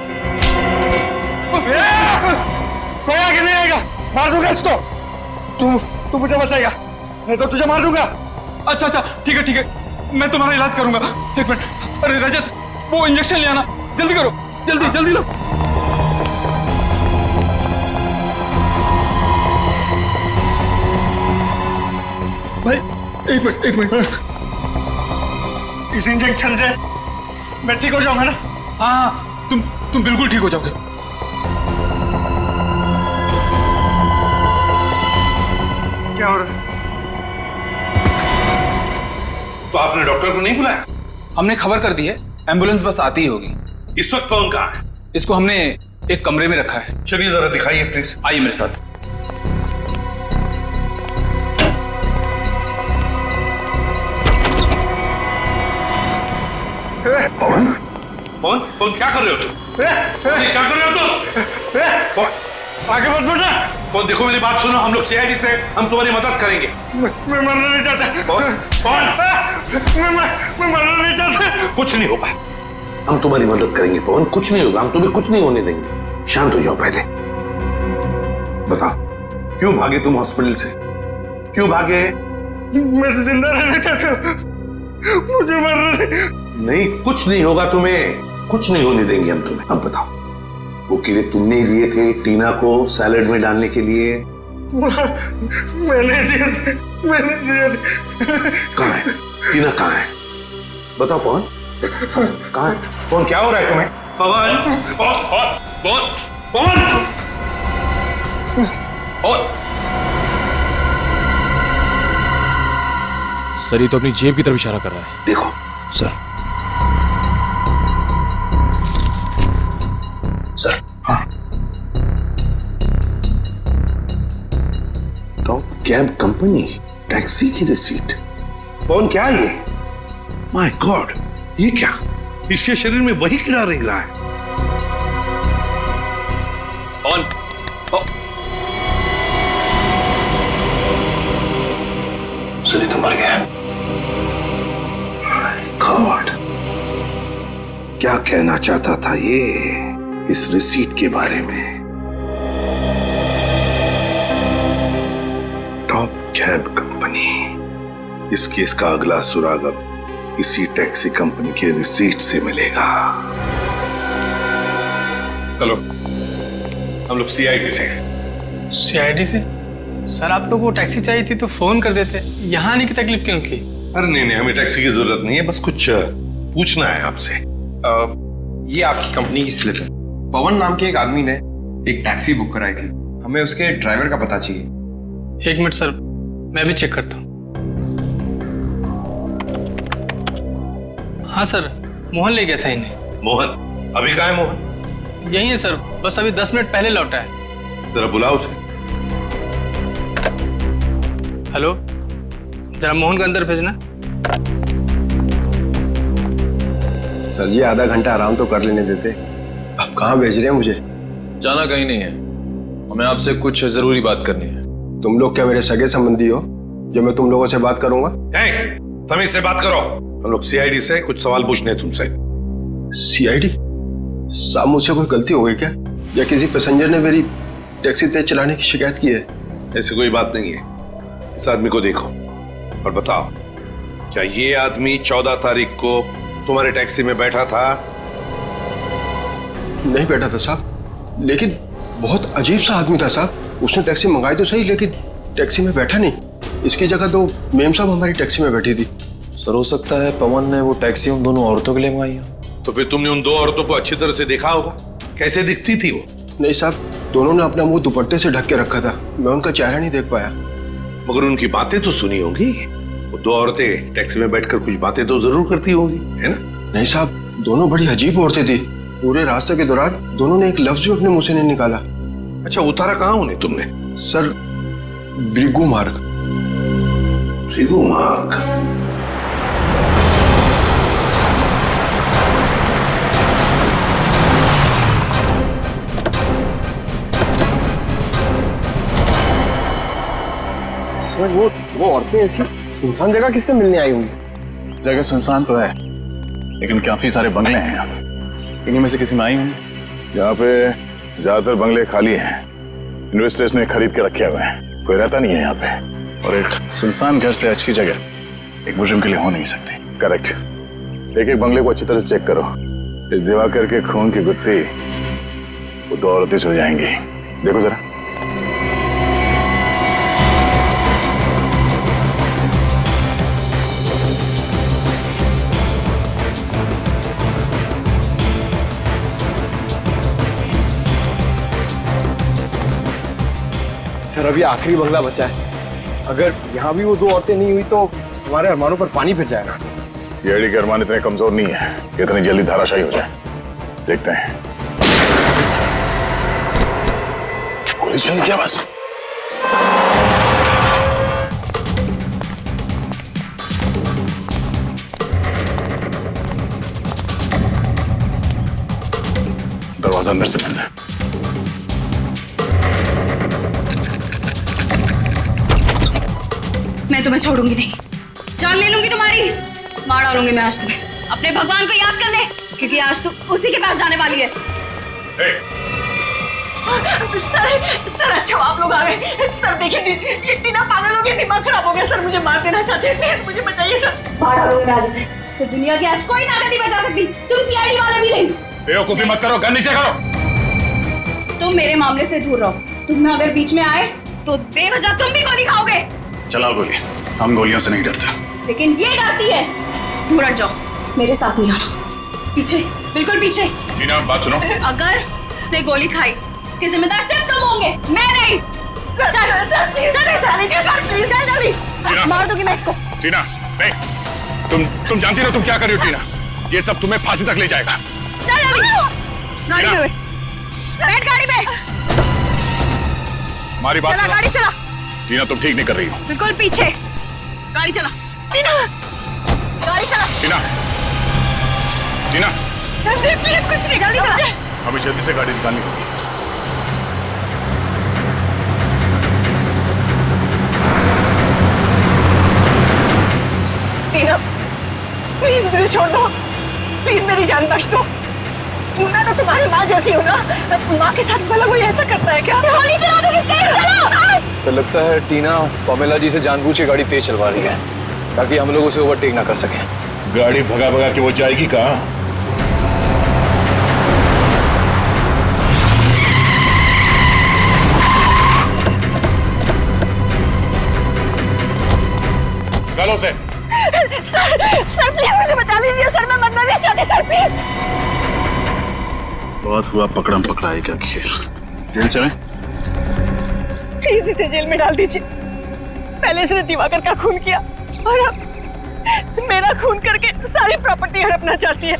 [SPEAKER 4] कोई आगे नहीं आएगा, मार दूंगा इसको। तू मुझे बचाएगा, नहीं तो तुझे मार दूंगा।
[SPEAKER 9] अच्छा अच्छा, ठीक है ठीक है, मैं तुम्हारा इलाज करूंगा। एक मिनट। अरे रजत, वो इंजेक्शन ले आना, जल्दी करो, जल्दी जल्दी लो।
[SPEAKER 4] भाई एक मिनट। इस इंजेक्शन से मैं ठीक हो जाऊंगा ना?
[SPEAKER 9] हाँ, तुम बिल्कुल ठीक हो जाओगे।
[SPEAKER 4] क्या हो रहा है?
[SPEAKER 1] तो आपने डॉक्टर को नहीं बुलाया?
[SPEAKER 9] हमने खबर कर दी है, एम्बुलेंस बस आती ही होगी।
[SPEAKER 1] इस वक्त पवन कहाँ है?
[SPEAKER 9] इसको हमने एक कमरे में रखा है।
[SPEAKER 1] चलिए जरा दिखाइए प्लीज।
[SPEAKER 9] आइए मेरे साथ।
[SPEAKER 1] पवन, कौन कौन क्या कर रहे हो तुम? क्या कर रहे हो तुम?
[SPEAKER 4] आगे मत बढ़ना।
[SPEAKER 1] कौन देखो मेरी बात सुनो, हम लोग सीआईडी से हम तुम्हारी मदद करेंगे।
[SPEAKER 4] मैं मरना नहीं चाहता।
[SPEAKER 1] कौन?
[SPEAKER 4] मैं मरना नहीं चाहता।
[SPEAKER 1] कुछ नहीं होगा, हम तुम्हारी मदद करेंगे पवन, कुछ नहीं होगा, हम तुम्हें कुछ नहीं होने देंगे। शांत हो जाओ पहले। बताओ क्यों भागे तुम हॉस्पिटल से? क्यों भागे?
[SPEAKER 4] मैं जिंदा रहना चाहता हूँ, मुझे मरना
[SPEAKER 1] नहीं। कुछ नहीं होगा तुम्हें, कुछ नहीं होने देंगे हम तुम्हें। अब बताओ वो कीड़े तुमने ही दिए थे टीना को सैलेड में डालने के लिए?
[SPEAKER 4] मैंने दिए थे।
[SPEAKER 1] कहाँ है टीना, कहाँ है? बताओ पवन, कहाँ है? कौन क्या हो रहा है तुम्हें? पवन पवन पवन पवन।
[SPEAKER 14] सर ये तो अपनी जेब की तरफ इशारा कर रहा है।
[SPEAKER 1] देखो
[SPEAKER 14] सर।
[SPEAKER 1] सर हाँ, टॉप कैब कंपनी टैक्सी की रिसीट। कौन क्या ये? माय गॉड, ये क्या? इसके शरीर में वही कीड़ा रेंग रहा है।
[SPEAKER 14] कौन?
[SPEAKER 1] सनी तो मर गया। माय गॉड, क्या कहना चाहता था ये इस रिसीट के बारे में? टॉप कैब कंपनी, इस केस का अगला सुराग अब इसी टैक्सी कंपनी के रिसीट से मिलेगा। चलो हम लोग सीआईडी से।
[SPEAKER 15] सीआईडी से? सर आप लोगों को टैक्सी चाहिए थी तो फोन कर देते, यहाँ आने की तकलीफ क्यों की?
[SPEAKER 1] अरे नहीं नहीं, हमें टैक्सी की जरूरत नहीं है, बस कुछ पूछना है आपसे।
[SPEAKER 22] ये आपकी कंपनी की स्लिप है। पवन नाम के एक आदमी ने एक टैक्सी बुक कराई थी, हमें उसके ड्राइवर का पता चाहिए।
[SPEAKER 15] एक मिनट सर, मैं भी चेक करता हूँ। हाँ सर, मोहन ले गया था इन्हें।
[SPEAKER 1] मोहन? अभी कहाँ है मोहन?
[SPEAKER 15] यही है सर, बस अभी 10 मिनट पहले लौटा है।
[SPEAKER 1] जरा बुलाओ उसे।
[SPEAKER 15] हेलो, जरा मोहन को अंदर भेजना।
[SPEAKER 22] सर जी आधा घंटा आराम तो कर लेने देते, अब कहाँ भेज रहे हैं मुझे?
[SPEAKER 14] जाना कहीं नहीं है, हमें आपसे कुछ जरूरी बात करनी है।
[SPEAKER 22] तुम लोग क्या मेरे सगे संबंधी हो जो मैं तुम लोगों से बात करूंगा?
[SPEAKER 1] तमीज से बात करो, हम लोग सीआईडी से कुछ सवाल पूछने हैं तुमसे।
[SPEAKER 22] सीआईडी? साहब मुझसे कोई गलती हो गई क्या, या किसी पैसेंजर ने मेरी टैक्सी तेज चलाने की शिकायत की है?
[SPEAKER 1] ऐसी कोई बात नहीं है। इस आदमी को देखो और बताओ, क्या ये आदमी 14 तारीख को तुम्हारे टैक्सी में बैठा था?
[SPEAKER 22] नहीं बैठा था साहब, लेकिन बहुत अजीब सा आदमी था साहब। उसने टैक्सी मंगाई तो सही, लेकिन टैक्सी में बैठा नहीं। इसकी जगह तो मेम साहब हमारी टैक्सी में बैठी थी।
[SPEAKER 14] सर हो सकता है पवन ने वो टैक्सी उन दोनों औरतों के लिए मंगाई हो।
[SPEAKER 1] तो फिर तुमने उन दो औरतों को अच्छी तरह से देखा होगा, कैसे दिखती थी वो?
[SPEAKER 22] नहीं साहब, दोनों ने अपना मुंह दुपट्टे से ढक के रखा था, मैं उनका चेहरा नहीं देख पाया।
[SPEAKER 1] मगर उनकी बातें तो सुनी होंगी, वो दो औरतें टैक्सी में बैठकर कुछ बातें तो जरूर करती होंगी, है ना?
[SPEAKER 22] नहीं साहब, दोनों बड़ी अजीब औरतें थी। पूरे रास्ते के दौरान दोनों ने एक लफ्ज भी अपने मुंह से नहीं निकाला।
[SPEAKER 1] अच्छा, उतारा कहाँ उन्हें तुमने?
[SPEAKER 22] सर, भृगु मार्ग।
[SPEAKER 1] भृगु मार्ग?
[SPEAKER 22] सर वो औरतें ऐसी सुनसान जगह किससे मिलने आई होंगी?
[SPEAKER 6] जगह सुनसान तो है, लेकिन काफी सारे बंगले हैं यहाँ। इन्हीं में से किसी में आई होंगी। यहाँ पे ज्यादातर बंगले खाली हैं, इन्वेस्टर्स ने खरीद के रखे हुए हैं, कोई रहता नहीं है यहाँ पे। और एक सुनसान घर से अच्छी जगह एक मुजरिम के लिए हो नहीं सकती। करेक्ट। एक एक बंगले को अच्छी तरह से चेक करो। इस दिवाकर के खून की गुत्थी वो दो औरतें हो जाएंगी। देखो जरा।
[SPEAKER 22] सर अभी आखिरी बंगला बचा है, अगर यहाँ भी वो दो औरतें नहीं हुई तो हमारे अरमानों पर पानी फिर जाएगा।
[SPEAKER 6] सीआईडी के अरमान इतने कमजोर नहीं है कि इतनी जल्दी धाराशायी हो जाए। देखते हैं। गोली चल क्या बस? दरवाजा अंदर से बंद है।
[SPEAKER 12] मैं तुम्हें छोड़ूंगी नहीं, जान ले लूंगी तुम्हारी, मार डालूंगी मैं आज तुम्हें। अपने भगवान को याद कर ले, क्योंकि आज तू उसी के पास जाने वाली है।
[SPEAKER 18] सर अच्छा आप लोग आ गए। सर देखिए ये टीना पागल हो गई, दिमाग खराब हो गया। सर मुझे मार देना चाहते हैं, प्लीज मुझे बचाइए सर।
[SPEAKER 12] मार डालूंगी मैं आज इसे दुनिया की आज कोई ताकत नहीं बचा सकती, तुम सीआईडी वाले भी नहीं।
[SPEAKER 6] बेवकूफी मत करो, गन नीचे करो।
[SPEAKER 12] तुम मेरे मामले से दूर रहो, तुम अगर बीच में आए तो बेवजह तुम भी गोली खाओगे।
[SPEAKER 6] चलाओ गोली, हम गोलियों से नहीं डरते।
[SPEAKER 12] लेकिन ये डरती है। दूर हट जाओ, मेरे साथ नहीं आना, पीछे बिल्कुल पीछे।
[SPEAKER 6] टीना बात सुनो,
[SPEAKER 12] अगर उसने गोली खाई इसके जिम्मेदार सिर्फ तुम होंगे, मैं नहीं। चल जल्दी, मार दूंगी मैं इसको।
[SPEAKER 6] टीना नहीं, तुम जानती हो तुम क्या कर रही हो टीना, ये सब तुम्हें फांसी तक ले जाएगा।
[SPEAKER 12] चल जल्दी, गाड़ी में बैठ, गाड़ी में।
[SPEAKER 6] हमारी बात
[SPEAKER 12] चला, गाड़ी चला।
[SPEAKER 6] टीना तुम ठीक नहीं कर रही हो।
[SPEAKER 12] बिल्कुल पीछे, गाड़ी चला। टीना गाड़ी चला।
[SPEAKER 6] टीना टीना
[SPEAKER 18] प्लीज कुछ नहीं,
[SPEAKER 12] जल्दी चला।
[SPEAKER 6] हमें जल्दी से गाड़ी निकालनी होगी।
[SPEAKER 18] टीना प्लीज मुझे छोड़ दो, प्लीज मेरी जान बख्श दो। मैं तो तुम्हारी माँ जैसी हूँ ना, माँ के साथ भला कोई ऐसा करता है क्या? गोली चला दोगे, तेज चलाओ।
[SPEAKER 14] तो लगता है टीना पमेला जी से जानबूझ के गाड़ी तेज चलवा रही है ताकि हम लोग उसे ओवरटेक ना कर सकें।
[SPEAKER 6] गाड़ी भगा भगा के वो जाएगी कहाँ? गलों से।
[SPEAKER 18] सर प्लीज मुझे बचा लीजिए सर, मैं मरना नहीं चाहती सर, प्लीज।
[SPEAKER 6] बहुत हुआ पकड़म पकड़ाई का खेल, जेल चले?
[SPEAKER 18] प्लीज इसे जेल में डाल दीजिए। पहले इसने दिवाकर का खून किया और अब मेरा खून करके सारी प्रॉपर्टी हड़पना चाहती है।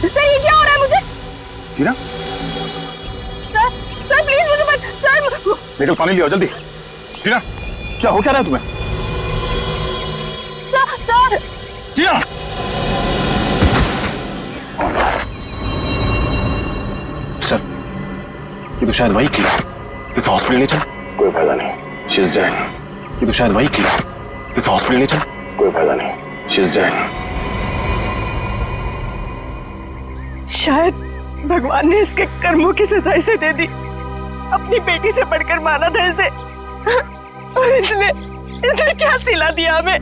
[SPEAKER 18] सर ये क्या हो रहा है मुझे?
[SPEAKER 6] टीना
[SPEAKER 18] सर प्लीज मुझे मत, सर
[SPEAKER 6] निकल, पानी लियो जल्दी। टीना क्या हो क्या रहा है तुम्हें?
[SPEAKER 18] सर
[SPEAKER 6] टीना सर, ये तो शायद वही कीड़ा, इस हॉस्पिटल ले चल। कोई फायदा नहीं, शी इज डेड। ये तो शायद वही कीड़ा, इस हॉस्पिटल ले चल। कोई फायदा नहीं, शी इज डेड।
[SPEAKER 18] शायद भगवान ने इसके कर्मों की सजा इसे दे दी। अपनी बेटी से बढ़कर माना था इसे, और इसने क्या सिला दिया हमें।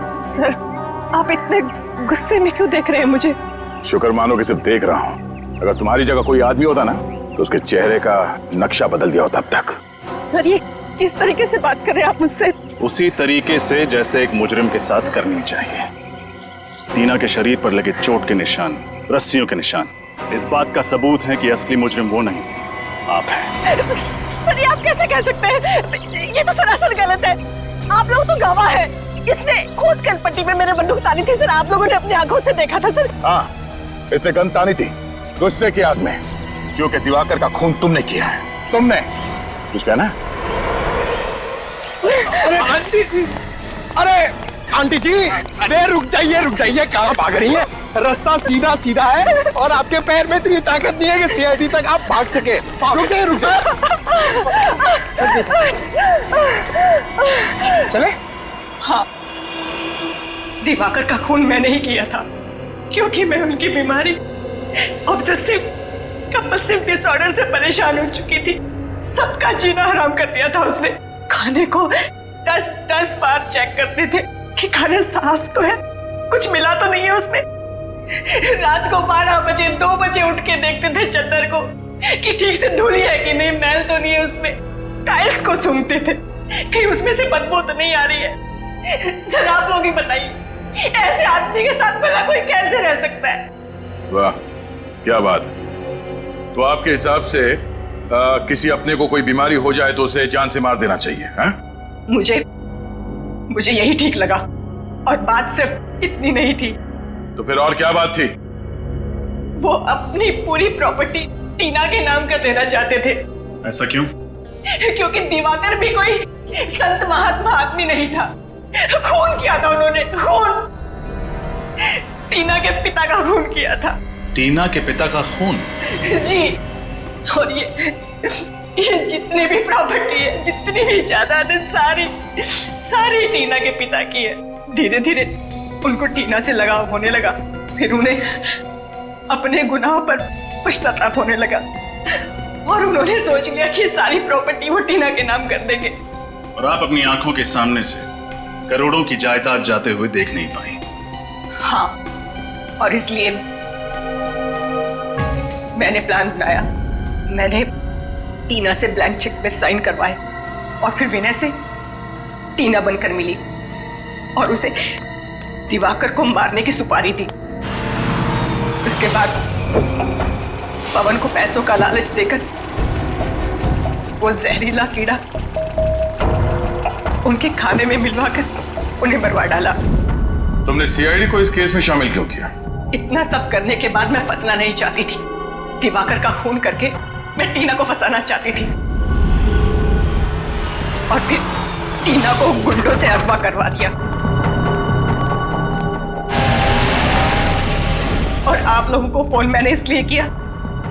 [SPEAKER 18] सर आप इतने गुस्से में क्यों देख रहे हैं मुझे?
[SPEAKER 6] शुक्र मानो कि सिर्फ देख रहा हूं, अगर तुम्हारी जगह कोई आदमी होता ना तो उसके चेहरे का नक्शा बदल दिया होता अब तक।
[SPEAKER 18] सर ये किस तरीके से बात कर रहे हैं आप मुझसे?
[SPEAKER 6] उसी तरीके से जैसे एक मुजरिम के साथ करनी चाहिए। टीना के शरीर पर लगे चोट के निशान, रस्सियों के निशान, इस बात का सबूत है कि असली मुजरिम वो नहीं, आप हैं।
[SPEAKER 18] सर ये आप कैसे कह सकते हैं? ये तो सरासर गलत है। आप लोग तो गवाह हैं। इसने खुद कलपट्टी में मेरे बंदूक तानी थी सर, आप लोगों ने अपनी आंखों से देखा था सर।
[SPEAKER 6] हाँ, इसने गन तानी थी गुस्से की आग में, क्योंकि दिवाकर का खून तुमने किया है। तुमने कुछ कहना?
[SPEAKER 11] आंटी जी, अरे आंटी जी, अरे रुक जाइए, कहाँ भाग रही हैं? रास्ता सीधा सीधा है और आपके पैर में इतनी ताकत नहीं है कि सीआईडी तक आप भाग सके। रुक जाइए। चले?
[SPEAKER 18] हाँ, दिवाकर का खून मैंने ही किया था, क्योंकि मैं उनकी बीमारी ऑब्सेसिव कंपल्सिव डिसऑर्डर से परेशान हो चुकी थी। सबका जीना हराम कर दिया था उसने। खाने को 10 बार चेक करते थे कि खाना साफ तो है, कुछ मिला तो नहीं है उसमें। रात को 12 बजे 2 बजे उठ के देखते थे चद्दर को कि ठीक से धुली है कि नहीं, मैल तो नहीं है उसमें। टाइल्स को सूंघते थे कहीं उसमें से बदबू तो नहीं आ रही है। सर आप लोग ही बताइए, ऐसे आदमी के साथ भला कोई कैसे रह सकता है?
[SPEAKER 6] वाह क्या बात। तो आपके हिसाब से किसी अपने को कोई बीमारी हो जाए तो उसे जान से मार देना चाहिए, हैं?
[SPEAKER 18] मुझे यही ठीक लगा। और बात सिर्फ इतनी नहीं थी,
[SPEAKER 6] तो फिर और क्या बात थी?
[SPEAKER 18] वो अपनी पूरी प्रॉपर्टी टीना के नाम कर देना चाहते थे।
[SPEAKER 6] ऐसा क्यों?
[SPEAKER 18] क्योंकि दिवाकर भी कोई संत महात्मा आदमी नहीं था। खून किया था उन्होंने, खून। टीना के पिता का खून किया था।
[SPEAKER 6] टीना के पिता का खून?
[SPEAKER 18] जी। और ये जितनी भी प्रॉपर्टी है, जितनी भी जायदाद है, सारी टीना के पिता की है। धीरे धीरे उनको टीना से लगाव होने लगा, फिर उन्हें अपने गुनाहों पर पश्चाताप होने लगा और उन्होंने सोच लिया कि सारी प्रॉपर्टी वो टीना के नाम कर देंगे।
[SPEAKER 6] और आप अपनी आंखों के सामने से करोड़ों की जायदाद जाते हुए देख नहीं पाई।
[SPEAKER 18] हाँ, और इसलिए मैंने प्लान बनाया। मैंने टीना से ब्लैंक चेक पे साइन करवाए और फिर विनय से टीना बनकर मिली और उसे दिवाकर को मारने की सुपारी दी। उसके बाद पवन को पैसों का लालच देकर वो जहरीला कीड़ा उनके खाने में मिलवाकर उन्हें मरवा डाला।
[SPEAKER 6] तुमने सीआईडी को इस केस में शामिल क्यों किया?
[SPEAKER 18] इतना सब करने के बाद मैं फंसना नहीं चाहती थी। दिवाकर का खून करके मैं टीना को फंसाना चाहती थी और फिर टीना को गुंडों से अगवा करवा दिया। और आप लोगों को फोन मैंने इसलिए किया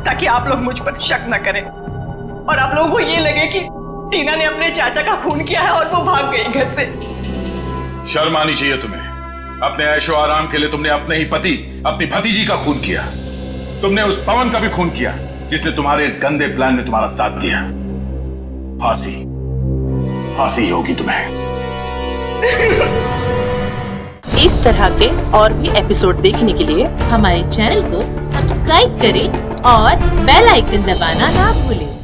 [SPEAKER 18] ताकि आप लोग मुझ पर शक न करें और आप लोगों को ये लगे कि टीना ने अपने चाचा का खून किया है और वो भाग गई घर से।
[SPEAKER 6] शर्म आनी चाहिए तुम्हें। अपने ऐशो आराम के लिए तुमने अपने ही पति, अपनी भतीजी का खून किया। तुमने उस पवन का भी खून किया जिसने तुम्हारे इस गंदे प्लान में तुम्हारा साथ दिया। फांसी होगी तुम्हें।
[SPEAKER 8] इस तरह के और भी एपिसोड देखने के लिए हमारे चैनल को सब्सक्राइब करें और बेल आइकन दबाना ना भूलें।